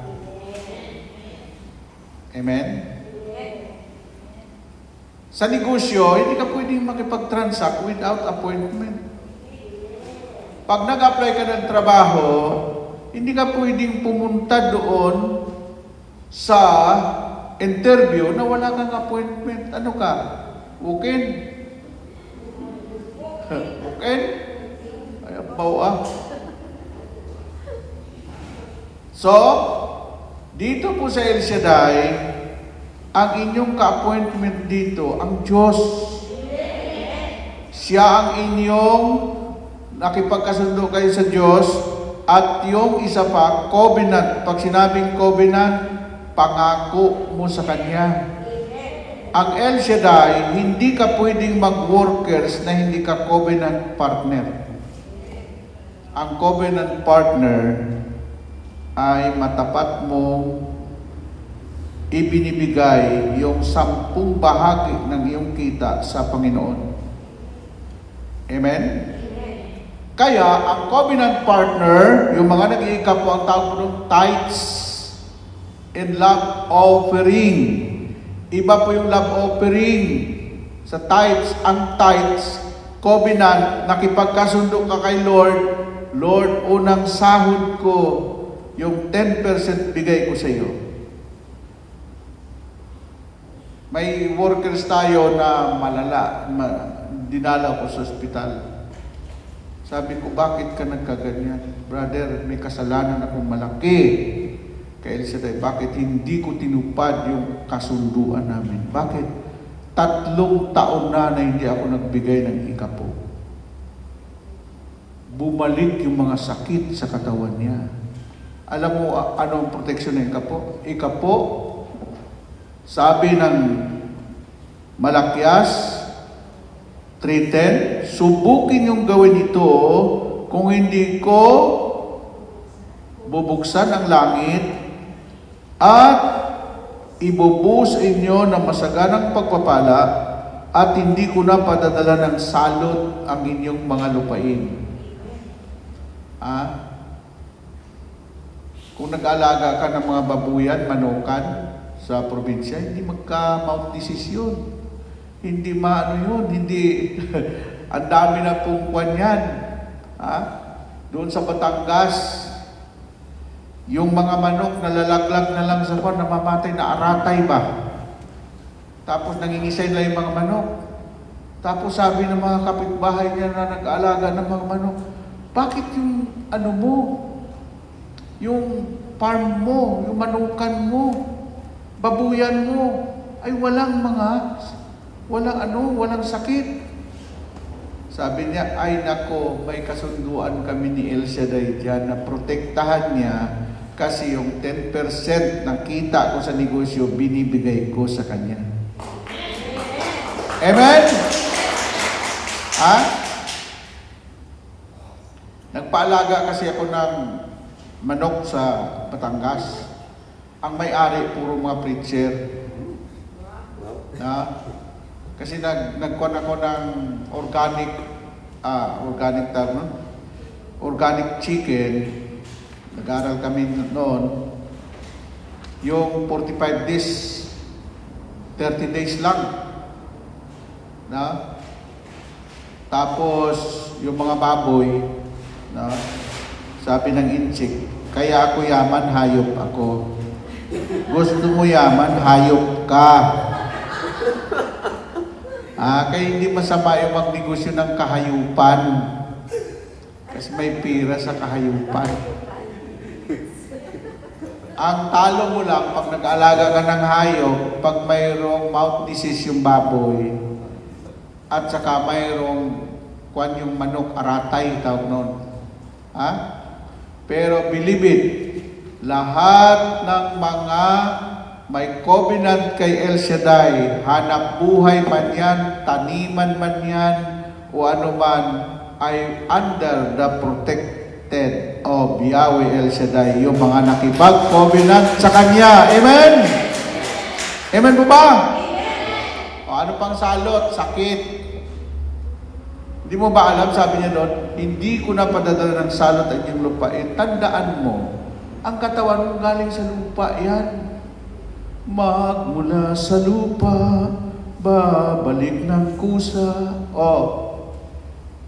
Amen? Sa negosyo, hindi ka pwedeng makipag-transact without appointment. Pag nag-apply ka ng trabaho, hindi ka pwedeng pumunta doon sa interview na wala kang appointment. Ano ka? Walk-in? Walk-in? Ay, bawa. So, dito po sa El Shaddai, ang inyong ka-appointment dito, ang Diyos. Siya ang inyong nakipagkasundo kayo sa Diyos, at yung isa pa, covenant. Pag sinabing covenant, pangako mo sa Kanya. Ang El Shaddai, hindi ka pwedeng mag-workers na hindi ka covenant partner. Ang covenant partner ay matapat mong ibinibigay yung 10 bahagi ng iyong kita sa Panginoon. Amen? Kaya, ang covenant partner, yung mga nag-iikap po, ang tawag po ng tithes and love offering. Iba po yung love offering sa tithes. Ang tithes, covenant, nakipagkasundo ka kay Lord, Lord, unang sahod ko, yung 10% bigay ko sa iyo. May workers tayo na malala, dinala ko sa ospital. Sabi ko, bakit ka nagkaganyan? Brother, may kasalanan akong malaki. Kay Elsaday, bakit hindi ko tinupad yung kasunduan namin? Bakit? 3 taon na hindi ako nagbigay ng ikapo. Bumalik yung mga sakit sa katawan niya. Alam mo ano ang proteksyon ng ikapo? Ikapo, sabi ng Malakias 3:10, subukin yung gawin ito kung hindi ko bubuksan ang langit at ibubuhos inyo ng masaganang pagpapala at hindi ko na padadala ng salot ang inyong mga lupain. Kung nag-aalaga ka ng mga babuyan, manukan sa probinsya, hindi magka-mount disease yun. Hindi maano yun, hindi, ang dami na pong kwan yan. Doon sa Batangas, yung mga manok nalalaglag na lang sa kwan, namamatay na aratay ba? Tapos nangingisay na yung mga manok. Tapos sabi ng mga kapitbahay niya na nag-aalaga ng mga manok, bakit yung ano mo, yung farm mo, yung manukan mo, babuyan mo, ay walang sakit. Sabi niya, ay nako, may kasunduan kami ni El Shaddai dyan na protektahan niya kasi yung 10% ng kita ko sa negosyo, binibigay ko sa kanya. Amen? Nagpaalaga kasi ako ng manok sa Batangas. Ang may-ari, puro mga preacher. Kasi nagkuhan ako ng organic chicken. Nag-aral kami noon. Yung 45 days, 30 days lang. Tapos, yung mga baboy, sabi ng inchik, kaya ako yaman, hayop ako. Gusto mo yaman, hayop ka. Kaya hindi masama yung magnegosyo ng kahayupan. Kasi may pira sa kahayupan. Ang talo mo lang, pag nag-aalaga ka ng hayop, pag mayroong mouth disease yung baboy, at saka mayroong yung manok, aratay, tawag noon. Pero believe it, lahat ng mga may covenant kay El Shaddai, hanap buhay man yan, taniman man yan, o ano man, ay under the protected of Yahweh El Shaddai, yung mga nakipag-covenant sa Kanya. Amen? Amen po ba? O ano pang salot? Sakit. Hindi mo ba alam, sabi niya doon, hindi ko na padadala ng salot ang iyong lupain. Tandaan mo, ang katawan mo galing sa lupa yan. Magmula sa lupa, babalik ng kusa.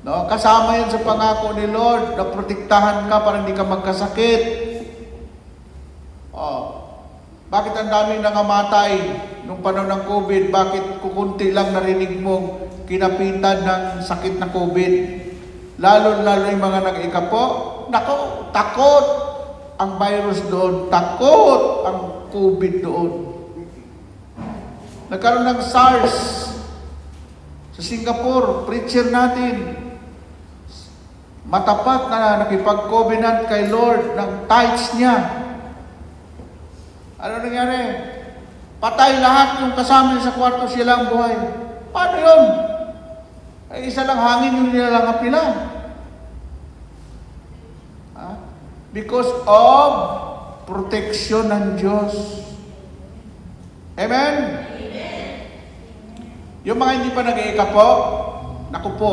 Kasama yan sa pangako ni Lord na protektahan ka para hindi ka magkasakit. Bakit ang daming nangamatay nung panahon ng COVID? Bakit kukunti lang narinig mong kinapitan ng sakit na COVID? Lalo yung mga nag-ikapo. Nako, takot ang virus doon. Takot ang COVID doon. Nagkaroon ng SARS sa Singapore, preacher natin. Matapat na nakipag-covenant kay Lord ng tithes niya. Ano nangyari? Patay lahat yung kasama sa kwarto, sila ang buhay. Paano yun? Ay, isa lang hangin yung nilalangap nila. Because of protection ng Diyos. Amen? Yung mga hindi pa nag-iikapo, naku po.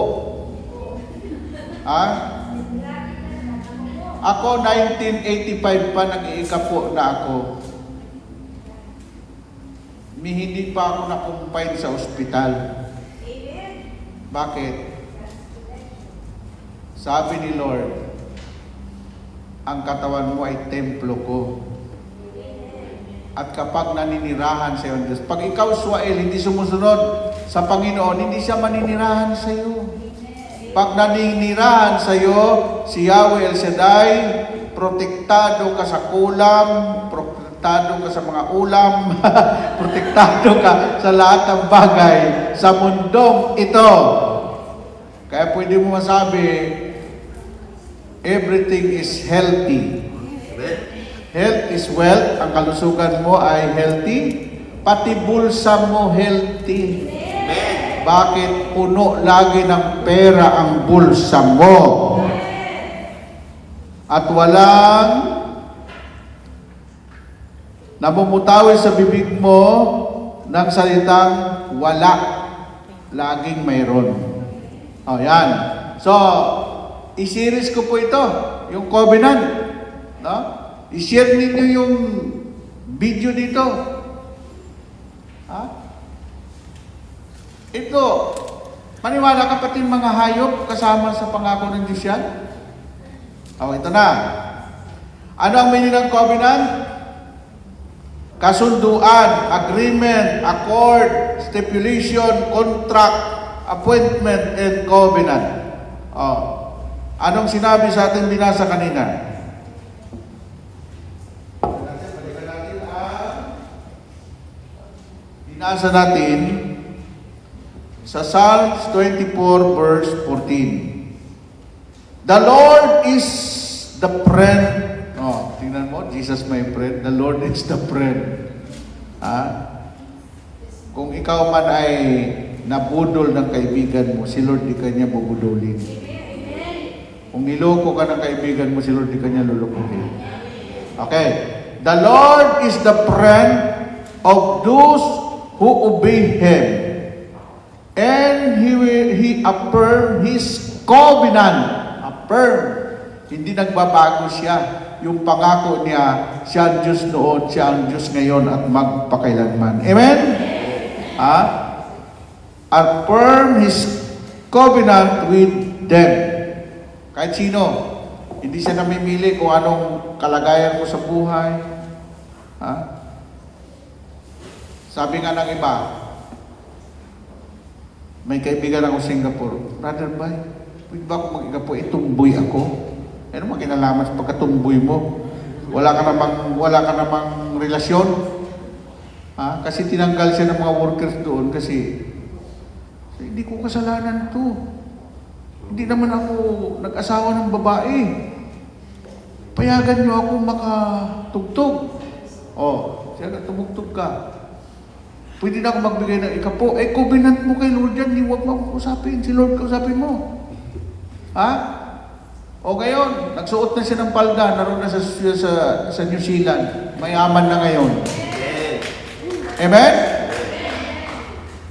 Ako, 1985 pa nag-iikapo na ako. Hindi pa ako nakumpine sa ospital. Bakit? Sabi ni Lord, ang katawan mo ay templo ko. At kapag naninirahan sa iyo, Diyos, pag ikaw, Suael, hindi sumusunod sa Panginoon, hindi siya maninirahan sa iyo. Pag naninirahan sa iyo, si Yahweh El Shaddai, protektado ka sa kulam, protektado ka sa mga ulam, protektado ka sa lahat ng bagay sa mundong ito. Kaya pwede mo masabi, everything is healthy. Health is wealth. Ang kalusugan mo ay healthy. Pati bulsa mo healthy. Bakit? Puno lagi ng pera ang bulsa mo. At walang namumutawi sa bibig mo ng salitang wala. Laging mayroon. O, yan. So, i-series ko po ito. Yung covenant. No? I-share ninyo yung video dito. Ha? Ito, maniwala kapatid mga hayop kasama sa pangako ng Diyos yan? Ito na. Ano ang meaning ng covenant? Kasunduan, agreement, accord, stipulation, contract, appointment, and covenant. Anong sinabi sa atin binasa kanina? Binasa natin sa Psalms 24 verse 14. The Lord is the friend. Tingnan mo, Jesus my friend. The Lord is the friend. Kung ikaw man ay nabudol ng kaibigan mo, si Lord di kanya bubudulin. Kung niloko ka ng kaibigan mo, si Lord di kanya lulukuhin. Okay. The Lord is the friend of those who obey Him, and He affirm His covenant. Affirm. Hindi nagbabago siya. Yung pangako niya, siya ang Diyos noon, siya ang Diyos ngayon at magpakailanman. Amen? Affirm His covenant with them. Kahit sino, hindi siya namimili kung anong kalagayan mo sa buhay. Sabi nga ng iba, may kaibigan ako sa Singapore, Brother Bay, pwede ba ako mag-igapo, itumboy ako? Ano makinalaman sa pagkatumboy mo? Wala ka namang relasyon? Kasi tinanggal siya ng mga workers doon kasi hindi ko kasalanan to. Hindi naman ako nag-asawa ng babae. Payagan niyo ako makatugtog. Siya tumugtog ka. Pwede na ako magbigay ng ikapo. Covenant mo kay Lord yan, huwag mo usapin. Si Lord kausapin mo. O ngayon, nagsuot na siya ng palda, naroon na sa New Zealand. Mayaman na ngayon. Amen?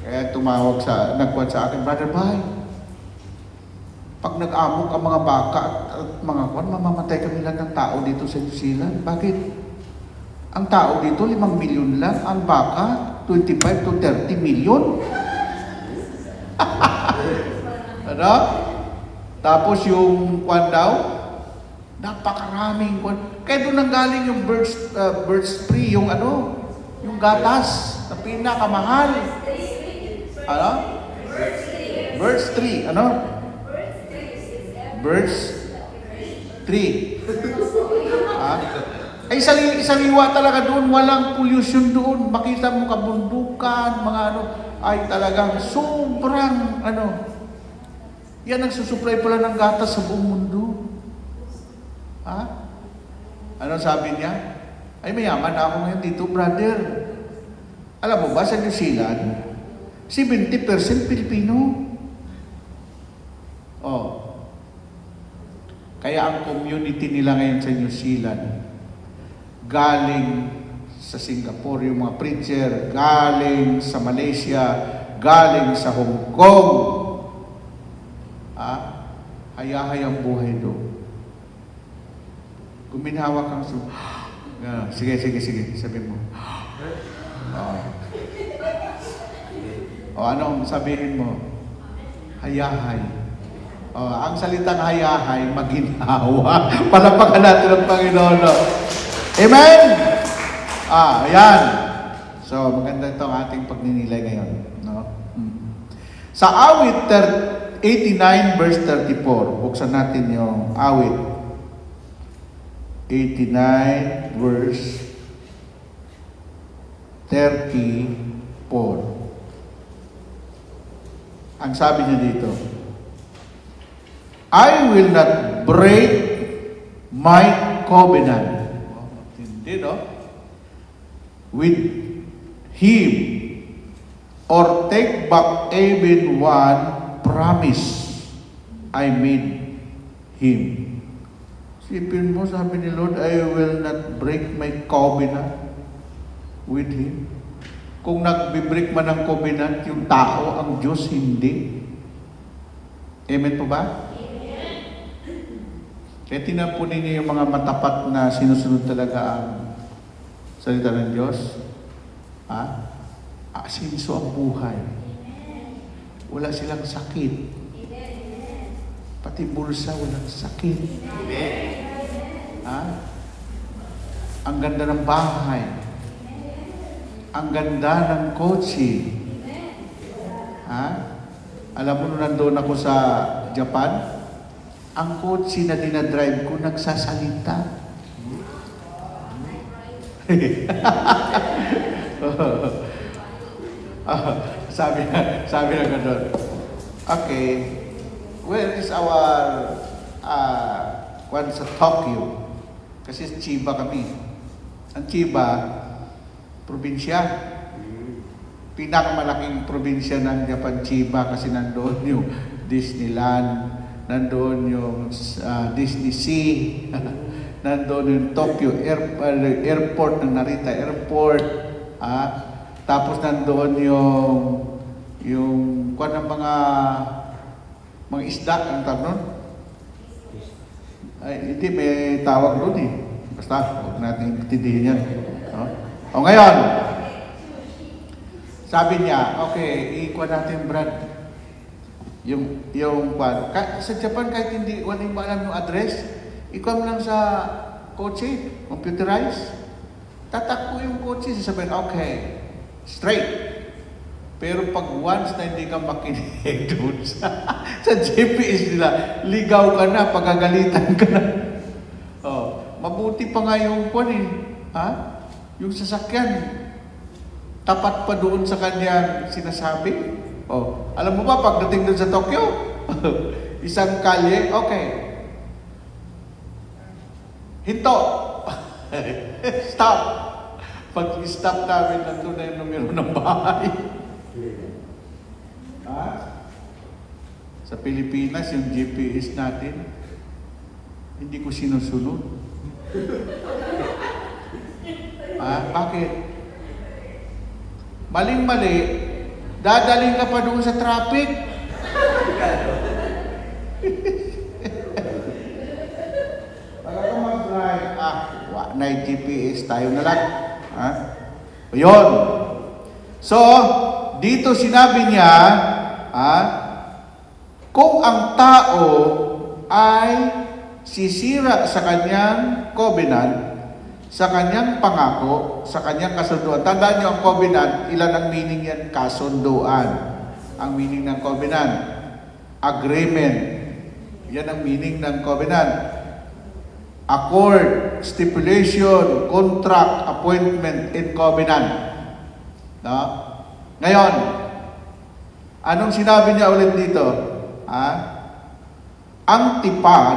Kaya nagkuhan sa akin, Brother Bay, pag nag-amok ang mga baka at mga kwan, mamamatay kami lang ng tao dito sa New Zealand. Bakit? Ang tao dito, 5 milyon lang. Ang baka, 25 to 30 milyon. Ano? Tapos yung kwan daw, napakaraming kwan. Kaya doon nanggaling yung birds free, yung gatas na pinakamahal. Ano? Birds tree. Ano? Birds tree. Ay, saliwa talaga doon, walang pollution doon. Makita mo kabundukan, mga ay talagang sobrang yan ang susupply pala ng gatas sa buong mundo. Ano sabi niya? Ay, mayaman na ako ngayon dito, brother. Alam mo ba, sa New Zealand, 70% Pilipino. Kaya ang community nila ngayon sa New Zealand, galing sa Singapore, yung mga preacher, galing sa Malaysia, galing sa Hong Kong. Hayahayang buhay doon. Guminhawa kang sige, sabi mo. Anong sabihin mo? Hayahay. Oh, ang salitang hayahay, maginhawa. Palapakan natin ang Panginoon. No? Amen? Ayan. So, maganda itong ating pagninilay ngayon. No? Sa awit 89 verse 34, buksan natin yung awit. 89 verse 34. Ang sabi niya dito, I will not break my covenant. Oh, matindi, no? With him or take back even one promise I made him. Sipin mo, sabi ni Lord, I will not break my covenant with him. Kung nagbe-break man ng covenant, yung tao, ang Diyos, hindi. Amen po ba? Kaya tinan po ninyo yung mga matapat na sinusunod talaga ang salita ng Diyos. Asinso ang buhay. Wala silang sakit. Pati bulsa, walang sakit. Ang ganda ng bahay. Ang ganda ng kotse. Alam mo, nung nandoon ako sa Japan, ang kotse na dinadrive ko nagsasalita. sabi na gano'n. Okay, where is our one sa Tokyo? Kasi sa Chiba kami. Ang Chiba, probinsya. Pinakamalaking probinsya ng Japan, Chiba, kasi nandoon yung Disneyland, nandoon yung Disney Sea, nandoon yung Tokyo Airport ng Narita Airport, tapos nandoon yung kung ng mga isda, ang tawag nun? Ay, hindi, may tawag nun eh. Basta, huwag natin intindihin yan. O ngayon, sabi niya, okay, ikuha natin, Brad. Yung sa Japan, kahit hindi, walang alam yung address, ikuha mo lang sa kotse, computerized. Tatakbo yung kotse, sasabihin, okay, straight. Pero pag once na hindi ka makinig doon sa GPS nila, ligaw ka na, pagagalitan ka na. Mabuti pa nga yung yung sasakyan, tapat pa doon sa kanyang sinasabi. Alam mo ba, pagdating doon sa Tokyo, isang kalye, okay. Hinto. Stop. Pag-stop namin, nandun na yung numero ng bahay. Sa Pilipinas, yung GPS natin, hindi ko sinusunod. Bakit? Maling-mali, dadaling ka pa doon sa traffic. Pag ako mag-drive, na GPS, tayo na lang. Yun. So, dito sinabi niya, kung ang tao ay sisira sa kanyang covenant, sa kanyang pangako, sa kanyang kasunduan. Tandaan niyo ang covenant, ilan ang meaning yan? Kasunduan. Ang meaning ng covenant. Agreement. Yan ang meaning ng covenant. Accord, stipulation, contract, appointment, and covenant. No? Ngayon, anong sinabi niya ulit dito? Ang tipan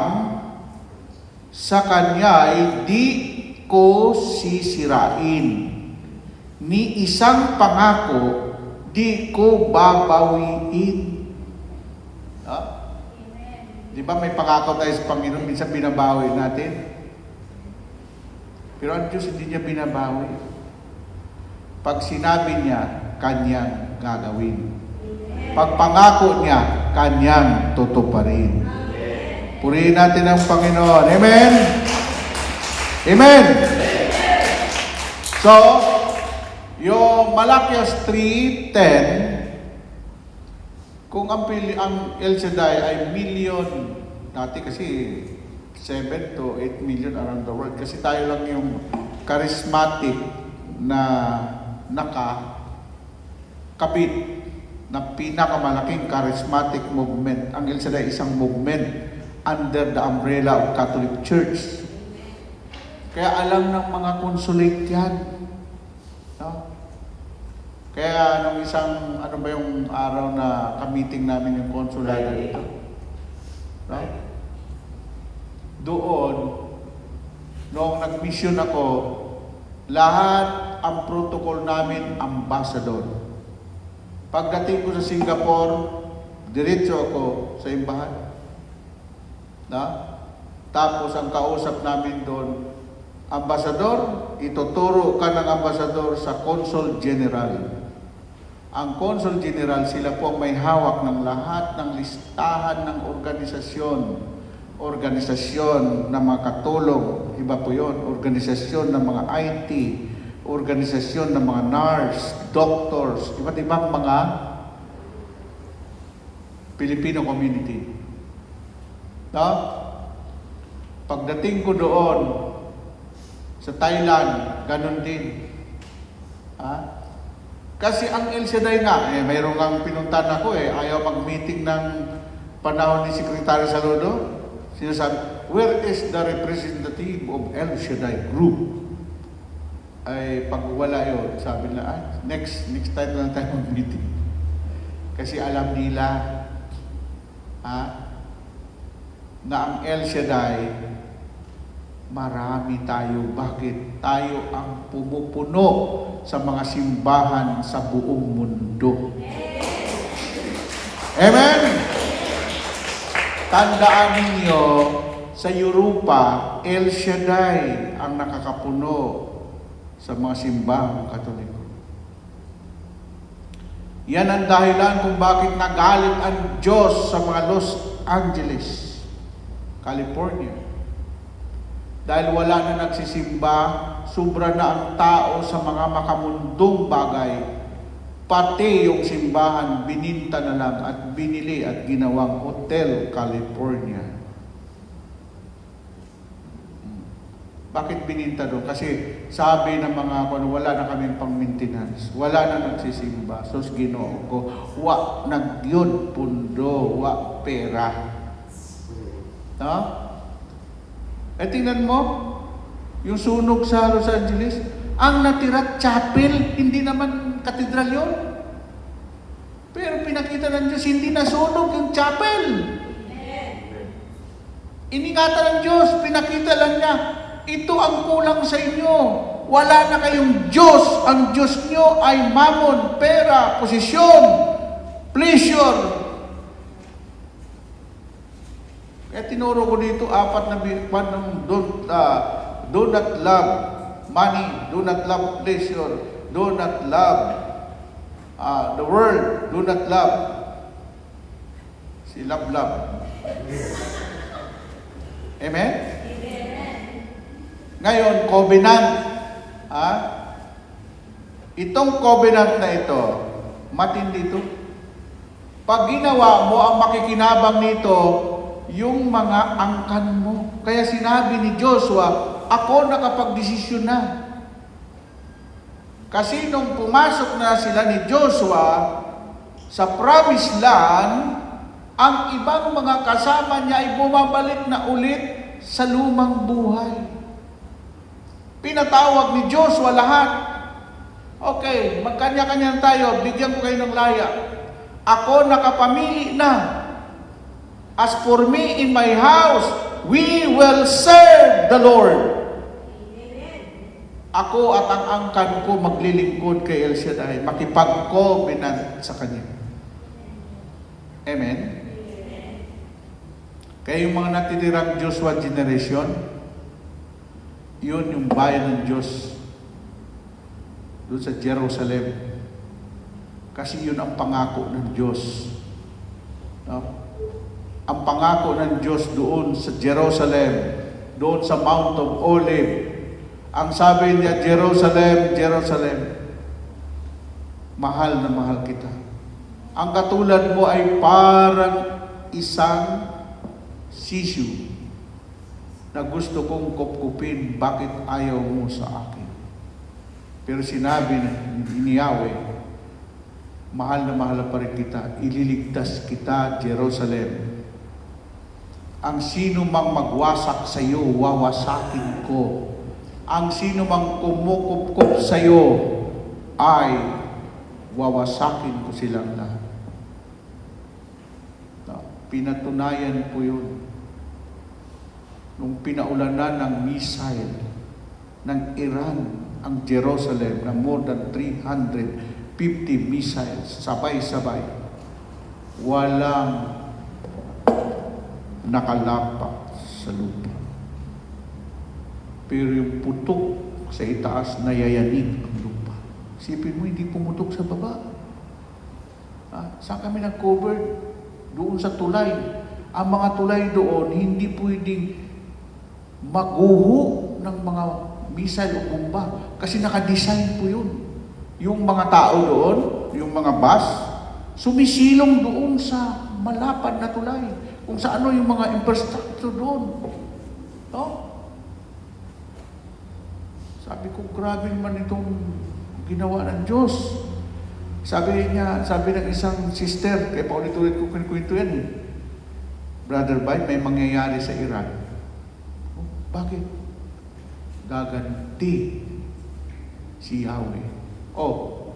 sa kanya ay di ko sisirain. Ni isang pangako, di ko babawiin. Di ba may pangako tayo sa Panginoon, minsan binabawi natin? Pero ang Diyos hindi niya binabawi. Pag sinabi niya, kanyang gagawin. Pag pangako niya, kanyang tutuparin. Purihin natin ang Panginoon. Amen? Amen? So, yung Malakias 3:10, Kung ang El Shaddai ay million, dati kasi 7 to 8 million around the world. Kasi tayo lang yung charismatic na nakakapit na pinakamalaking charismatic movement. Ang El Shaddai isang movement under the umbrella of Catholic Church. Kaya alam ng mga consulate yan. No? Kaya nung isang, ano ba yung araw na ka-meeting namin yung konsulado dito? No? Doon, noong nag-mission ako, lahat ang protocol namin ambassador. Pagdating ko sa Singapore, diretso ako sa imbahan. No? Tapos ang kausap namin doon, ambassador, ituturo ka ng ambassador sa Consul General. Ang Consul General, sila po ang may hawak ng lahat ng listahan ng organisasyon ng mga katulong, iba po yun, organisasyon ng mga IT, organisasyon ng mga nurse, doctors, iba't ibang mga Filipino community. No? Pagdating ko doon, sa Thailand, ganun din. Ha? Kasi ang El Shaddai nga, mayroong ang pinuntahan ako ayaw mag-meeting ng panahon ni Secretary Saludo. Sinasabi, where is the representative of El Shaddai Group? Ay, pag wala yun, sabi na, next time na tayo mag-meeting. Kasi alam nila, na ang El Shaddai, marami tayo. Bakit? Tayo ang pumupuno sa mga simbahan sa buong mundo. Amen? Tandaan ninyo, sa Europa, El Shaddai ang nakakapuno sa mga simbahang Katoliko. Yan ang dahilan kung bakit nagalit ang Diyos sa mga Los Angeles, California. Dahil wala na nagsisimba, sobra na ang tao sa mga makamundong bagay, pati yung simbahan bininta na lang at binili at ginawang Hotel California. Bakit bininta doon? Kasi sabi ng mga wala na kaming pang-maintenance, wala na nagsisimba. So Ginoo ko, wa nagyod pundo, wa pera. No? Tingnan mo, yung sunog sa Los Angeles, ang natira chapel, hindi naman katedral yun. Pero pinakita ng Diyos, hindi nasunog yung chapel. Iningatan ng Diyos, pinakita lang niya, ito ang kulang sa inyo. Wala na kayong Diyos. Ang Diyos nyo ay mammon, pera, posisyon, pleasure. Kaya tinuro ko dito, 4 na do not love money, do not love pleasure, do not love the world, do not love si love. Amen? Ngayon, covenant. Itong covenant na ito, matindi ito. Pag ginawa mo, ang makikinabang nito, yung mga angkan mo. Kaya sinabi ni Joshua, ako nakapag-desisyon na. Kasi nung pumasok na sila ni Joshua sa promised land, ang ibang mga kasama niya ay bumabalik na ulit sa lumang buhay. Pinatawag ni Joshua lahat. Okay, magkanya-kanya tayo, bigyan ko kayo ng laya. Ako nakapamili na. As for me in my house, we will serve the Lord. Ako at ang angkan ko maglilingkod kay El Shaddai, makipag-covenant sa Kanya. Amen? Kaya yung mga natitirang Joshua generation, yun yung bayan ng Diyos doon sa Jerusalem. Kasi yun ang pangako ng Diyos. No? Ang pangako ng Diyos doon sa Jerusalem, doon sa Mount of Olive. Ang sabi niya, Jerusalem, Jerusalem, mahal na mahal kita. Ang katulad mo ay parang isang sisiu na gusto kong kupkupin, bakit ayaw mo sa akin? Pero sinabi ni Yahweh, mahal na mahal pa rin kita, ililigtas kita, Jerusalem. Ang sino mang magwasak sa iyo, wawasakin ko. Ang sino mang kumukupkup sa iyo, ay wawasakin ko silang lahat. Pinatunayan po yun. Nung pinaulanan ng missile ng Iran ang Jerusalem na more than 350 missiles, sabay-sabay, walang nakalapak sa lupa. Pero yung putok sa itaas, nayayanig ang lupa. Isipin mo, hindi pumutok sa baba. Saan kami nag-cover? Doon sa tulay. Ang mga tulay doon, hindi pwedeng maguho ng mga missile o bomba. Kasi nakadesign po yun. Yung mga tao doon, yung mga bus, sumisilong doon sa malapad na tulay. Kung sa ano yung mga infrastructure doon. No? Sabi ko, grabe naman itong ginawa ng Diyos. Sabi ng isang sister, kaya paulit-ulit ko kwento yan eh. Brother Bay, may mangyayari sa Iran. Oh, bakit? Gaganti si Yahweh. Oh,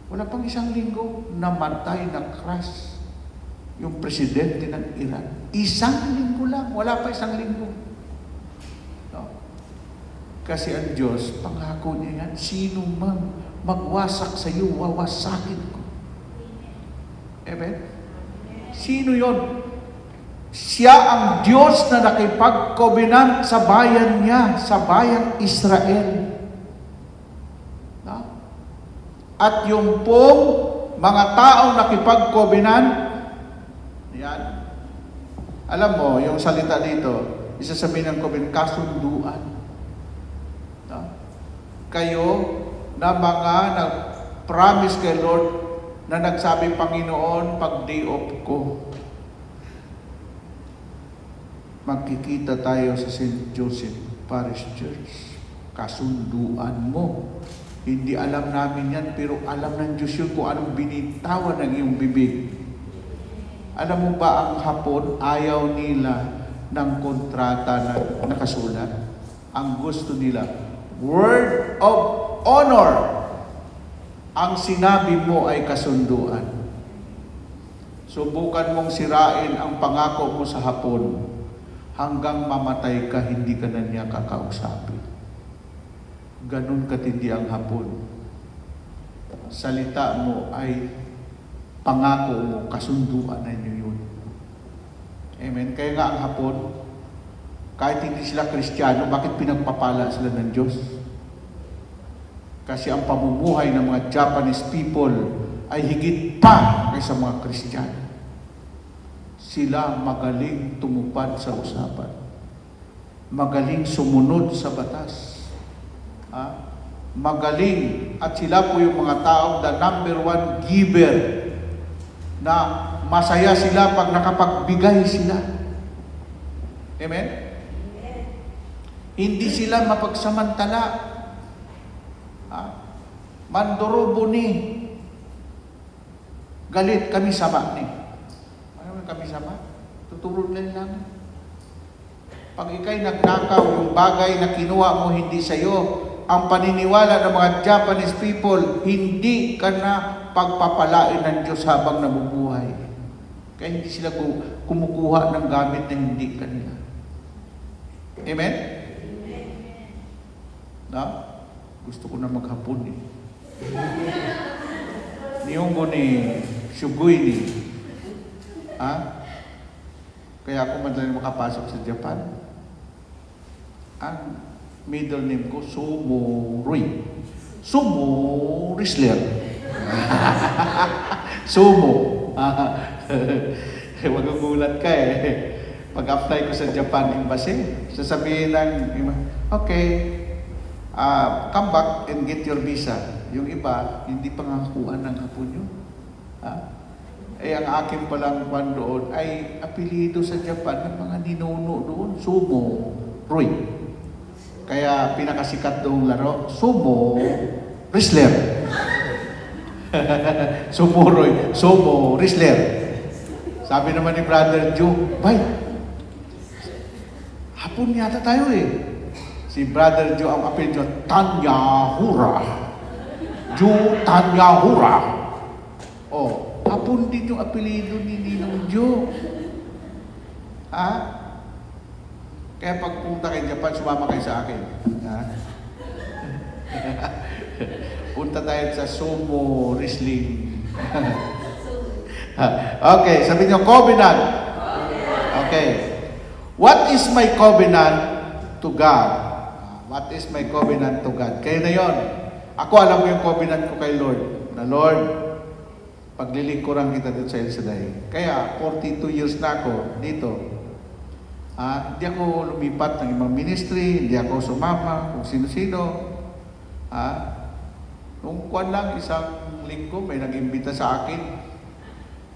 wala pang isang linggo, namatay na crash yung presidente ng Iran. Isang linggo lang, wala pa isang linggo. No? Kasi ang Diyos, pangako niya yan, sino man magwasak sa iyo, wawasakin ko. Amen? Sino yon? Siya ang Diyos na nakipag-covenant sa bayan niya, sa bayang Israel. No? At yung pong mga taong nakipag-covenant, yan, alam mo, yung salita dito, isasabihin ng covenant, kasunduan. No? Kayo, na mga nag-promise kay Lord na nagsabi, Panginoon, pag day off ko, magkikita tayo sa St. Joseph Parish Church. Kasunduan mo. Hindi alam namin yan, pero alam ng Diyos yun kung anong binitawan ng iyong bibig. Alam mo ba ang Hapon, ayaw nila ng kontrata na nakasulat? Ang gusto nila, word of honor. Ang sinabi mo ay kasunduan. Subukan mong sirain ang pangako mo sa Hapon. Hanggang mamatay ka, hindi ka na niya kakausapin. Ganun katindi ang Hapon. Salita mo ay pangako mo, kasunduan na niyo yun. Amen? Kaya nga ang Hapon, kahit hindi sila Kristiyano, bakit pinagpapala sila ng Diyos? Kasi ang pamumuhay ng mga Japanese people ay higit pa kaysa mga Kristiyano. Sila magaling tumupad sa usapan. Magaling sumunod sa batas. Magaling. At sila po yung mga taong the number one giver na masaya sila pag nakapagbigay sila. Amen? Hindi sila mapagsamantala. Mandorobo ni. Galit kami sama ni. Ano kami sama? Tutulog lang. Pag ikay nagnakaw, yung bagay na kinuha mo hindi sa'yo, ang paniniwala ng mga Japanese people, hindi ka na pagpapalain ng Diyos habang nabubuhay. Kaya hindi sila kumukuha ng gamit na hindi kanila. Amen? No? Gusto ko na maghapon eh. Niyonggo ni Shugui ni. Kaya ako madaling makapasok sa Japan. Ang middle name ko, Sumo Rui. Sumo Wrestler. Sumo. Huwag kang gulat ka eh. Pag-apply ko sa Japan Embassy, sasabihin ng, okay, come back and get your visa. Yung iba, hindi pa nga kuhaan ng hapon yun. Ha? Eh, ang aking palang kwan doon ay apelido sa Japan ng mga ninuno doon, Sumo Roy. Kaya pinakasikat doong laro, Sumo Wrestler. Sumo Roy, Sumo Wrestler. Sabi naman ni Brother Joe, bay, hapon yata tayo eh. Si Brother Joe, ang apelido, Tanyahura. Joe Tanyahura. Oh, hapon din yung apelido ni Ninong Joe. Ha? Kaya pag punta kayo Japan, sumama kayo sa akin. Ha? Punta tayo sa sumo wrestling. Okay, sabi niyo, covenant. Okay. What is my covenant to God? What is my covenant to God? Kaya na yon. Ako alam ko yung covenant ko kay Lord. Na Lord, paglilingkuran kita dito sa El Shaddai. Kaya 42 years na ako dito. Hindi ako lumipat ng ibang ministry, hindi ako sumama kung sino-sino. Nung kuwan lang, isang linggo, may nag-imbita sa akin.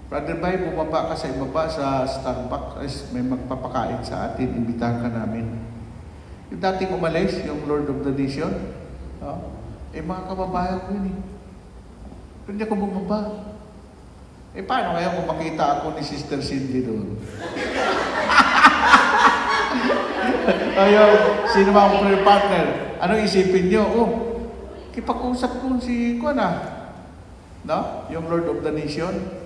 Brother Bay, bumaba ka sa ibaba sa Starbucks, may magpapakain sa atin, imbitahan ka namin. Yung dating umalis, yung Lord of the Nation, mga kababayan ko yun eh. Pero hindi ako bumaba. Paano kaya kung makita ako ni Sister Cindy doon? Ayaw, sino ba ang prayer partner? Anong isipin nyo? Kipag-usap ko si Kuan no? Yung Lord of the Nation.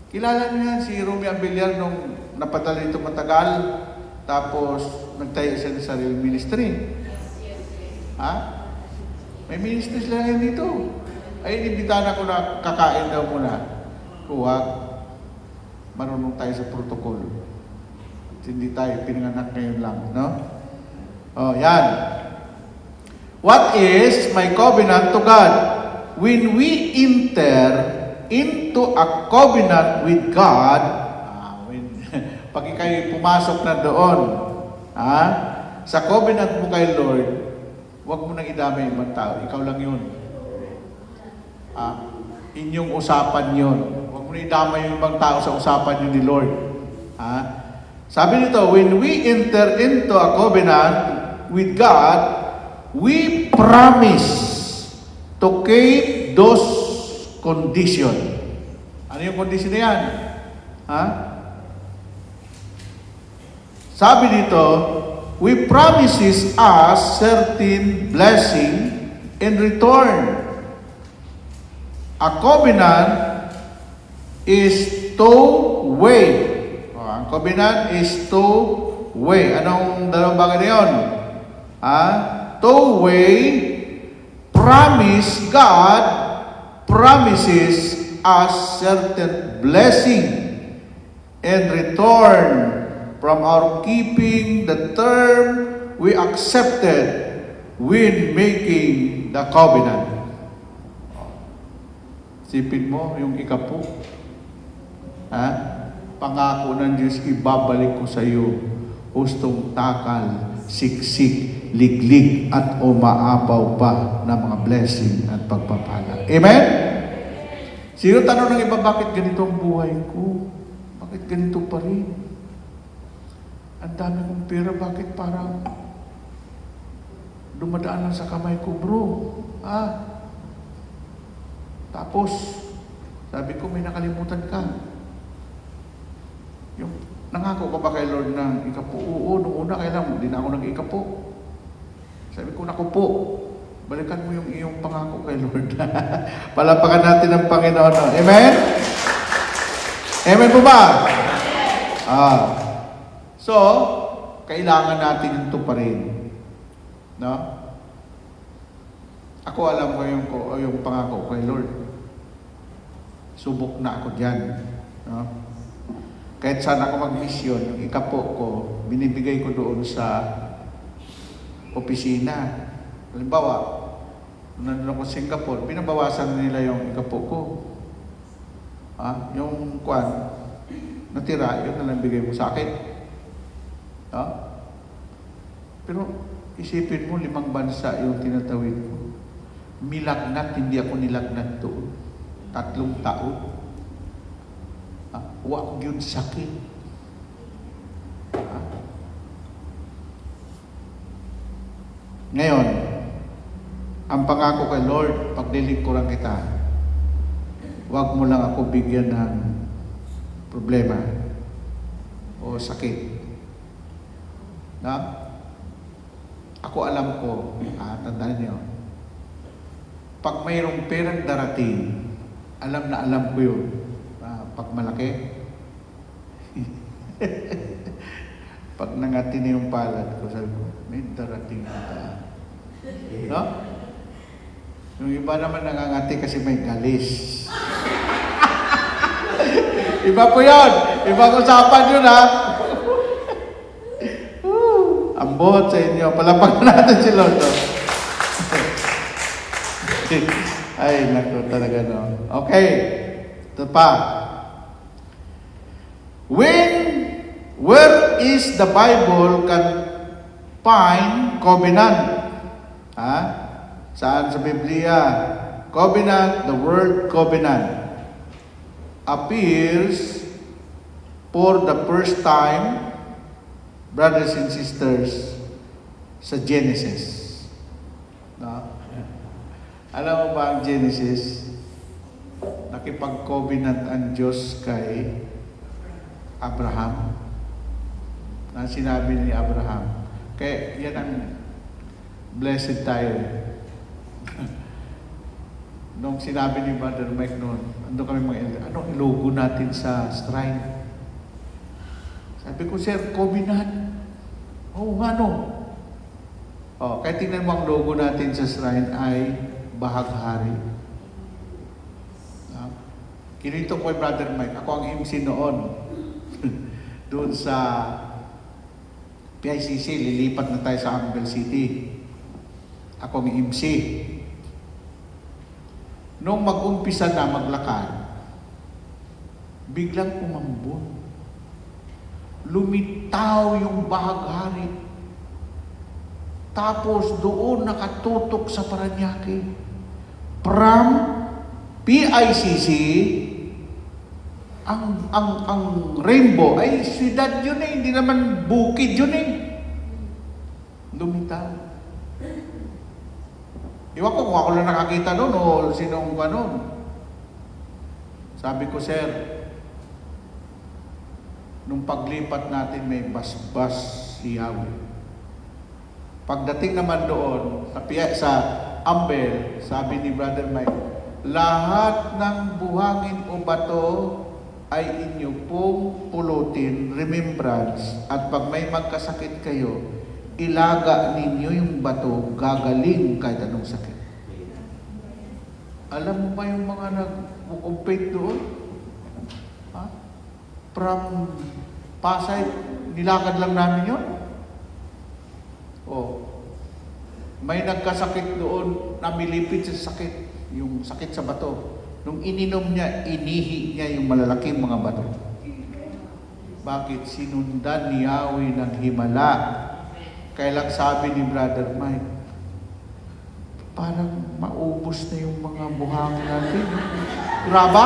Kilala niyo yan, si Romy Abiliar nung napadala ito matagal, tapos nagtayo siya ng sarili ministry. May ministry sila ngayon dito. Ay, inimbitahan ako na kakain daw muna. Huwag. Marunong tayo sa protocol. Hindi tayo pinanganak ngayon lang, no? Yan. What is my covenant to God? When we enter into a covenant with God, pag ikay pumasok na doon, sa covenant mo kay Lord, huwag mo nang idamay ibang tao. Ikaw lang yun. Inyong usapan yun. Huwag mo nang idamay yung ibang tao sa usapan yun ni Lord. Sabi nito, when we enter into a covenant with God, we promise to keep those condition. Ano yung condition na yan? Sabi dito, we promises us certain blessing in return. A covenant is two-way. Ang covenant is two-way. Anong dalawang bagay na yun? Two-way promise. God promises us certain blessing in return from our keeping the term we accepted when making the covenant. Sipin mo yung ikapo. Pangako ng Diyos, ibabalik ko sa iyo hustong takal, siksik, liglig at umaapaw pa ng mga blessing at pagpapala. Amen? Sino tanong ng iba, bakit ganito ang buhay ko? Bakit ganito pa rin? Ang dami kong pera, bakit parang dumadaan lang sa kamay ko, bro? Tapos, sabi ko, may nakalimutan ka. Yung, nangako ka ba kay Lord ng ikapo? Oo, noong una, kailan hindi na ako nag-ikapo. Sabi ko, naku po, balikan mo yung iyong pangako kay Lord. Palapakan natin ang Panginoon. Amen? Amen po ba? So, kailangan natin yung tuparin. No? Ako alam ko yung pangako kay Lord. Subok na ako dyan. No? Kahit saan ako mag-mission, yung ikapo ko, binibigay ko doon sa opisina. Halimbawa, nandun ako sa Singapore, binabawasan nila yung ikapo ko. Yung kwan, natira, yun na lang bigay mo sa akin. Pero Isipin mo, 5 bansa yung tinatawid ko. Milagnat, hindi ako nilagnat doon. 3 taon. Wag yun sakit. Ngayon, ang pangako kay Lord, paglilingkuran kita, wag mo lang ako bigyan ng problema o sakit. Na? Ako alam ko, tandaan niyo, pag mayroong perang darating, alam na alam ko yun. Pag malaki, pag nangati na yung palad ko, sabi ko, may darating na. No? Yung iba naman nangangati kasi may galis. Iba po yun. Ibang usapan yun, ha? Ambot sa inyo. Palapakan natin si Lord. Ay, naku talaga, no? Okay. Ito pa. Where is the Bible can find covenant? Ha? Saan sa Biblia? Covenant, the word covenant appears for the first time, brothers and sisters, sa Genesis. No? Alam mo ba ang Genesis? Nakipag-covenant ang Diyos kay Abraham. Na sinabi ni Abraham. Kaya yan ang blessed tayo. Nung sinabi ni Brother Mike noon, anong ilogo natin sa shrine? Sabi ko, sir, covenant. Oo nga, no. Kaya tingnan mo ang logo natin sa shrine ay bahaghari. Kinito ko kay Brother Mike, ako ang MC noon. Doon sa PICC, lilipat na tayo sa Ambel City. Ako ang MC. Nung mag-umpisa na maglakad, biglang umambon. Lumitaw yung bahaghari. Tapos doon nakatutok sa Paranaque. From PICC, ang rainbow ay siyudad yun hindi naman bukid yun Lumitaw. Iwan ko kung ako lang nakakita doon o sinong ganon. Sabi ko, sir, nung paglipat natin may basbas si Yahweh. Pagdating naman doon sa Ambel, sabi ni Brother Mike, lahat ng buhangin o bato ay inyo pong pulutin, remembrance, at pag may magkasakit kayo, ilaga ninyo yung bato, gagaling kahit anong sakit. Alam mo ba yung mga nag-compete doon? From Pasay, nilakad lang namin yun. May nagkasakit doon, namilipit sa sakit, yung sakit sa bato. Nung ininom niya, inihi niya yung malalaking mga bato. Bakit? Sinundan ni Yahweh ng himala. Kaya lang sabi ni Brother Mike, parang maubos na yung mga buhangin natin. Graba?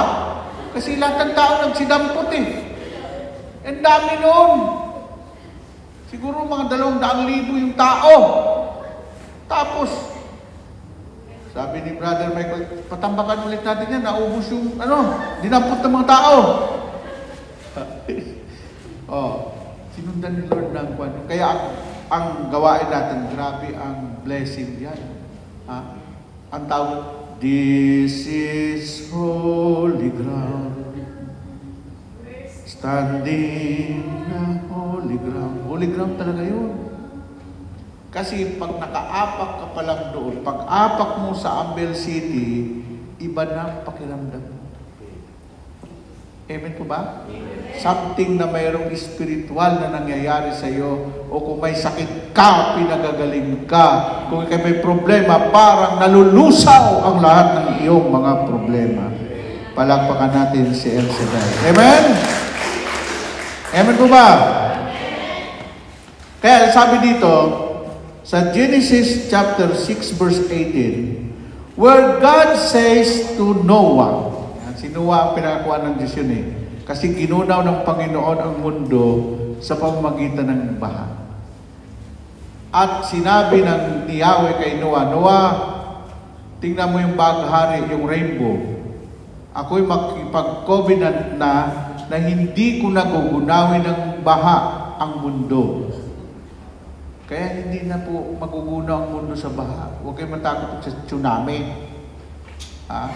Kasi lahat ng tao nagsidampot Ang dami noon. Siguro mga 200,000 yung tao. Tapos, sabi ni Brother Michael, patambakan ulit natin yan, naubos yung, dinampot ng mga tao. Sinundan ni Lord ng kwan. Kaya ang gawain natin, grabe ang blessing yan. Ang tawag, this is holy ground. Standing na holy ground. Holy ground talaga yun. Kasi pag nakaapak ka pa lang doon, pag apak mo sa Ambel City, iba na ang pakiramdam mo. Amen po ba? Something na mayroong spiritual na nangyayari sa iyo, o kung may sakit ka, pinagagaling ka. Kung may problema, parang nalulusaw ang lahat ng iyong mga problema. Palakpakan natin si El Shaddai. Amen? Amen po ba? Kaya sabi dito, sa Genesis chapter 6 verse 18, where God says to Noah, yan, si Noah ang pinakakuha ng Diyos yun kasi ginunaw ng Panginoon ang mundo sa pamamagitan ng baha. At sinabi ni Yahweh kay Noah, Noah, tingnan mo yung baghari, yung rainbow. Ako'y makipag-covenant na hindi ko nagugunawin ng baha ang mundo. Kaya hindi na po magugunaw ang mundo sa baha. Huwag kayo matakot sa tsunami.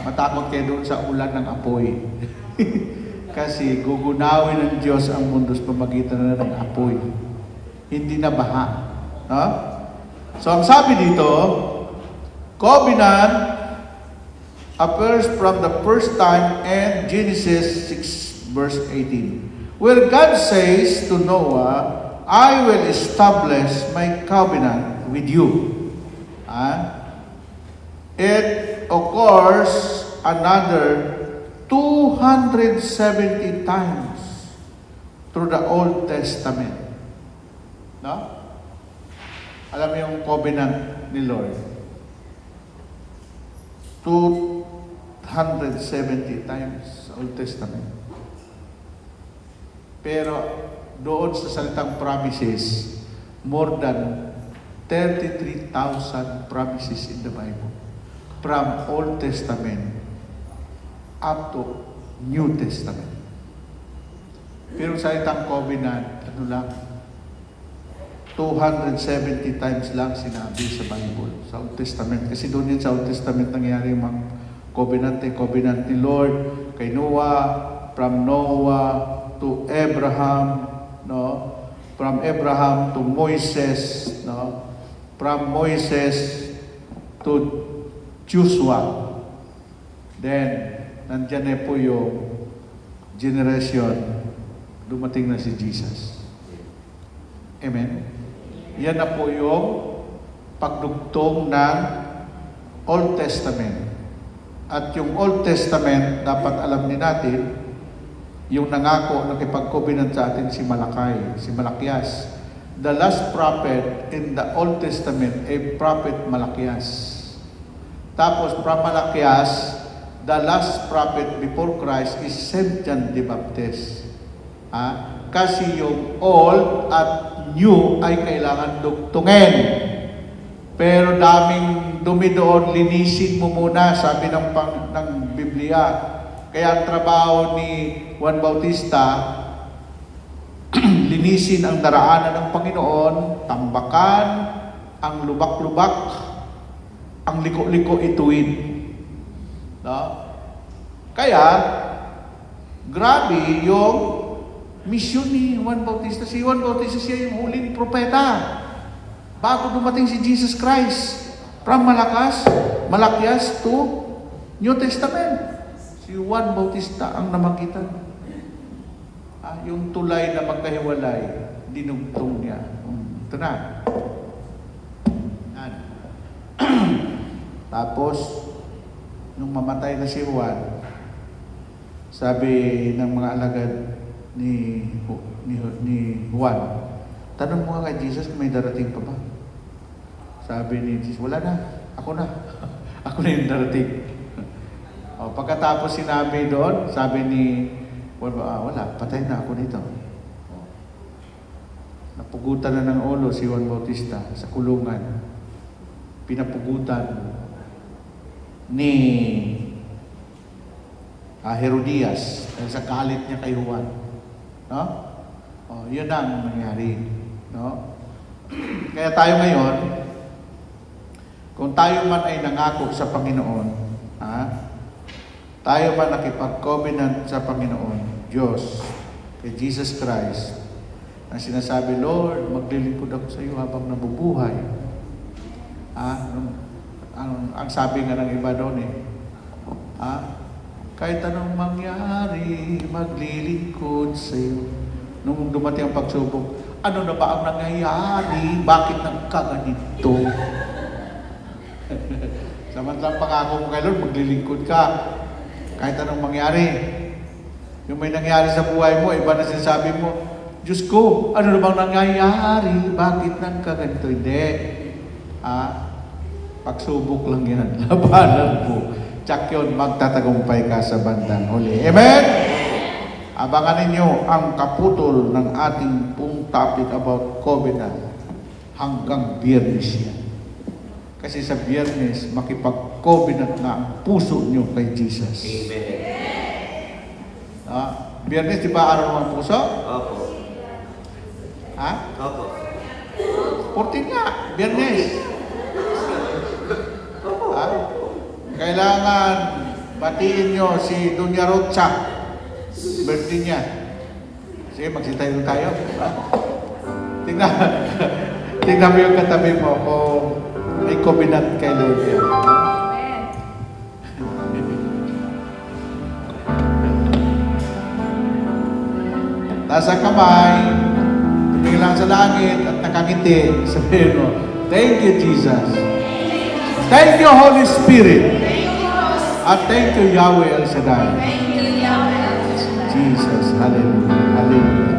Matakot kayo doon sa ulan ng apoy. Kasi gugunawin ng Diyos ang mundo sa pamagitan na ng apoy. Hindi na baha. No? So ang sabi dito, covenant appears from the first time in Genesis 6 verse 18, where God says to Noah, I will establish my covenant with you. It occurs another 270 times through the Old Testament. No? Alam mo yung covenant ni Lord? 270 times sa Old Testament. Pero doon sa salitang promises, more than 33,000 promises in the Bible. From Old Testament up to New Testament. Pero salitang covenant, ano lang, 270 times lang sinabi sa Bible, sa Old Testament. Kasi doon din sa Old Testament nangyari yung mga covenant ni Lord kay Noah, from Noah to Abraham, no? From Abraham to Moses, no? From Moses to Joshua. Then, nandyan na po yung generation, dumating na si Jesus. Amen? Yan na po yung pagdugtong ng Old Testament. At yung Old Testament, dapat alam din natin, yung nangako na kipag-covenant sa atin si Malakay, si Malakias. The last prophet in the Old Testament ay prophet Malakias. Tapos from Malakias, the last prophet before Christ is Saint John the Baptist. Kasi yung old at new ay kailangan dugtungin. Pero daming dumi doon, linisin mo muna, sabi ng Biblia. Kaya ang trabaho ni Juan Bautista, linisin ang daraanan ng Panginoon, tambakan, ang lubak-lubak, ang liko-liko ituin. No? Kaya, grabe yung mission ni Juan Bautista. Si Juan Bautista siya yung huling propeta bago dumating si Jesus Christ. From Malakias to New Testament. Si Juan Bautista ang namagitan. Yung tulay na magkahiwalay, dinugtong niya. Ito na. Tapos, nung mamatay na si Juan, sabi ng mga alagad ni Juan, tanong mo nga kay Jesus kung may darating pa ba? Sabi ni Jesus, wala na. Ako na. Ako na yung darating. Pagkatapos sinabi doon, sabi ni Juan, wala, patay na ako dito. Napugutan na ng ulo si Juan Bautista sa kulungan. Pinapugutan ni Herodias sa galit niya kay Juan. No? Yun ang nangyari. No? Kaya tayo ngayon, kung tayo man ay nangako sa Panginoon, tayo man nakipag-covenant sa Panginoon, Diyos, kay Jesus Christ, na sinasabi, Lord, maglilingkod ako sa iyo habang nabubuhay. Ang sabi nga ng iba doon kahit anong mangyari, maglilingkod sa iyo. Nung dumating ang pagsubok, ano na ba ang nangyayari? Bakit nagkaganito? Samantalang pangako mo kay Lord, maglilingkod ka. Kahit anong mangyari. Yung may nangyari sa buhay mo, iba na sinasabi mo, Diyos ko, ano na bang nangyayari? Bakit nagkaganito? Hindi. Pagsubok lang yan. Labanan mo. Tsak yun, magtatagumpay ka sa bandang huli. Amen? Abangan ninyo ang kaputol ng ating pong topic about covenant hanggang Biyernes yan. Kasi sa Biyernes, makipag-covenant na ang puso nyo kay Jesus. Biyernes, di ba araw ng puso? Opo. Ha? Opo. 14 nga, Biyernes. Ha? Kailangan batiin nyo si Dunya Rocha. Birthday niya. Sige, magsitayo tayo. Ha? Tingnan mo yung katabi mo kung may covenant kay Lord yan. Nasa kamay, tumingin lang sa langit at nakangiti. Sabihin mo, thank you, Jesus. Thank you, Holy Spirit. At thank you, Yahweh El Shaddai. Jesus, hallelujah, hallelujah.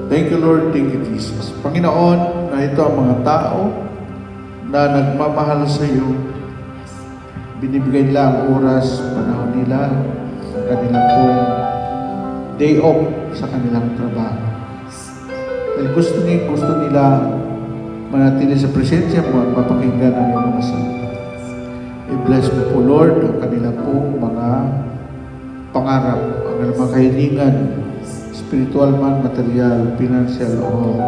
Thank you, Lord. Thank you, Jesus. Panginoon, na ito ang mga tao na nagmamahal sa iyo. Binibigay nila ang oras, panahon nila, sa kanilang pong day off sa kanilang trabaho. Dahil gusto nila manatili sa presensya mo at mapakinggan ang iyong mga salita. I-bless mo po, Lord, ang kanilang pong mga pangarap, ang kanilang mga kahilingan, spiritual man, material, financial, o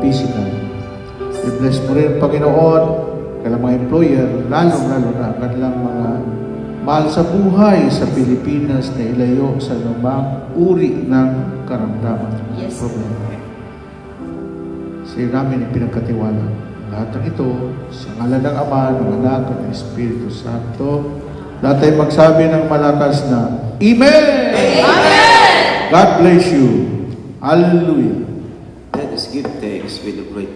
physical. I-bless mo rin, Panginoon, kailang mga employer, lalo-lalo na kanilang mga mahal sa buhay sa Pilipinas na ilayo sa lumang uri ng karamdaman. Yes. Problema. Sa iyo namin ipinagkatiwala. Lahat ng ito, sa ngalan ng Ama, ng Anak, at ng Espiritu Santo, lahat ay magsabi ng malakas na, Amen! Amen! God bless you. Hallelujah. Let us give thanks with a great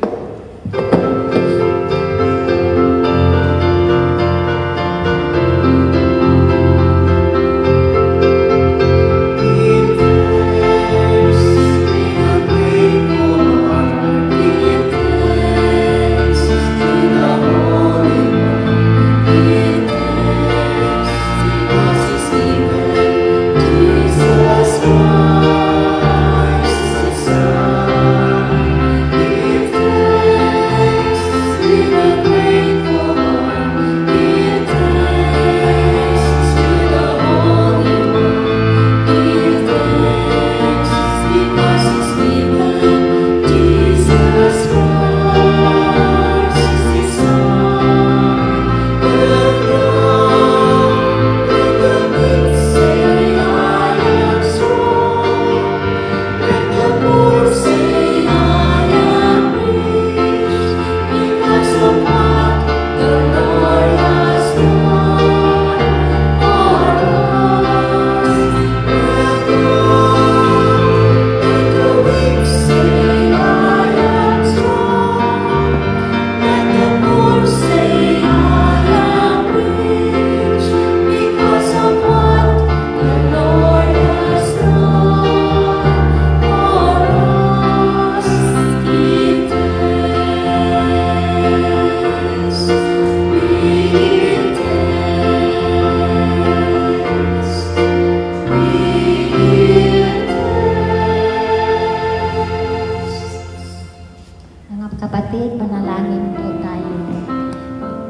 Mga kapatid, panalangin po tayo.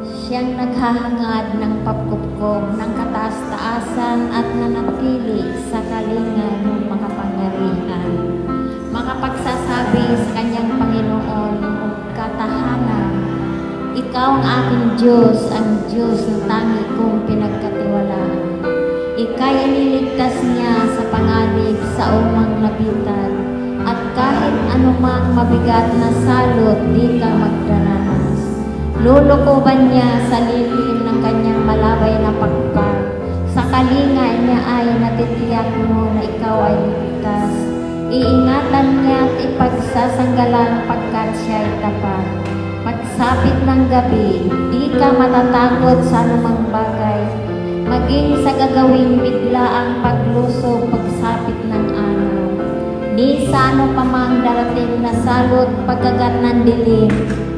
Siyang naghahangad ng pagkupkong ng kataas-taasan at nanatili sa kalinga ng makapangyarihan. Makapagsasabi sa kanyang Panginoon, katahanan, ikaw ang aking Diyos, ang Diyos na tangi kong pinagkatiwalaan. Ika'y iniligtas niya sa panganib sa umang lapitan. At kahit anumang mabigat na salot, di ka magdaranas. Lulukuban niya sa lilim ng kanyang malabay na pagpag. Sa kalinga niya ay natitiyak mo na ikaw ay ligtas. Iingatan niya at ipagsasanggalan pagkat siya ay tapat. Pagsapit ng gabi, di ka matatakot sa anumang bagay. Maging sa gagawing bigla ang paglusog pagsapit ng araw. Di sa ano pa mang darating na salot pagkagat ng dilim,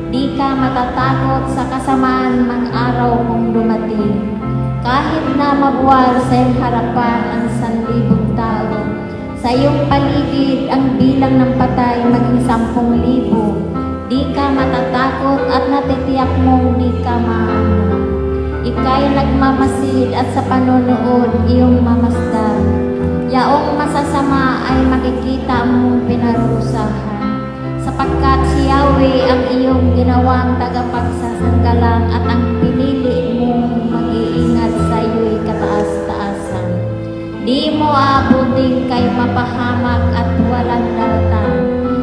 di ka matatakot sa kasamaan mang araw kung dumating. Kahit na mabuwal sa iyong harapan ang 1,000 tao, sa iyong paligid ang bilang ng patay maging 10,000, di ka matatakot at natitiyak mong di ka maano. Ika'y nagmamasid at sa panonood iyong mamasdan. Yaong masasama ay makikita mong pinarusahan, sapagkat si Yahweh ang iyong ginawang tagapagsasanggalang at ang pinili mong mag-iingat sa iyo'y kataas-taasan. Di mo aabutin kay mapahamak at walang daratan,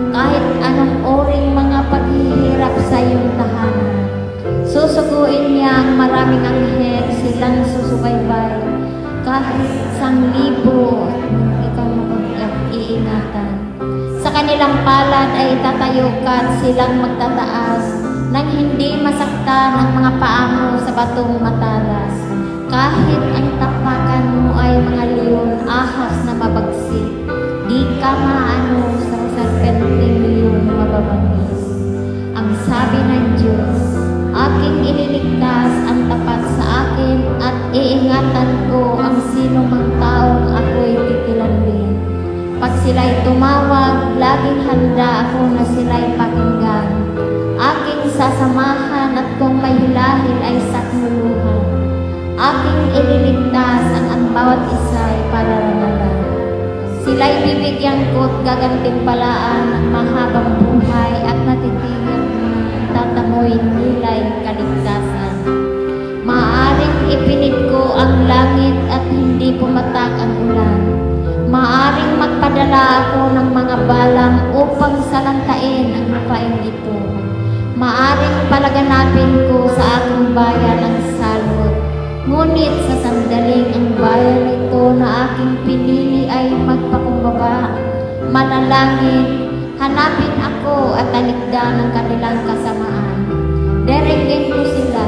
kahit anong oring mga paghihirap sa iyong tahanan. Susuguin niya ang maraming anghel, silang susubaybay. Kahit 1,000, ikaw mag-iingatan. Sa kanilang palad ay tatayo ka at silang magtataas, nang hindi masaktan ang mga paa mo sa batong matalas. Kahit ang tapakan mo ay mga leon, ahas na mabagsik, di ka maano sa serpenteng leon na mababangis. Ang sabi ng Diyos, aking iniligtas ang tapat sa akin at iingatan ko ang sino mang taong ako'y titilangin. Pag sila'y tumawag, laging handa ako na sila'y pakinggan. Aking sasamahan at kung may hilahil ay saknuluhan. Aking ililigtas ang bawat isa'y pararanalan. Sila'y bibigyan ko't gagantimpalaan ng mahabang buhay at natitiyak tatamoy nila'y kaligtasan. Maaring ipinit ko ang langit at hindi pumatak ang ulan. Maaring magpadala ako ng mga balang upang salantain ang lupain ito. Maaring palaganapin ko sa aking bayan ang salot. Ngunit sa sandaling ang bayan ito na aking pinili ay magpakumbaba, manalangin, hanapin ako at talikdan ng kanilang kasamaan. Derengin ko sila,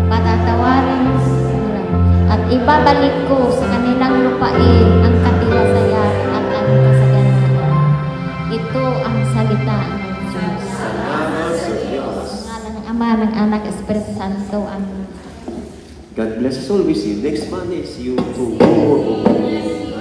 patatawarin sila, at ibabalik ko sa kanilang lupain ang katiwasayan at ang kasaganaan. Ito ang salita ng Diyos. Sa ngalan ng Ama, ng Anak, Espiritu Santo. Amen. God bless us all. We see you next Monday. See you tomorrow.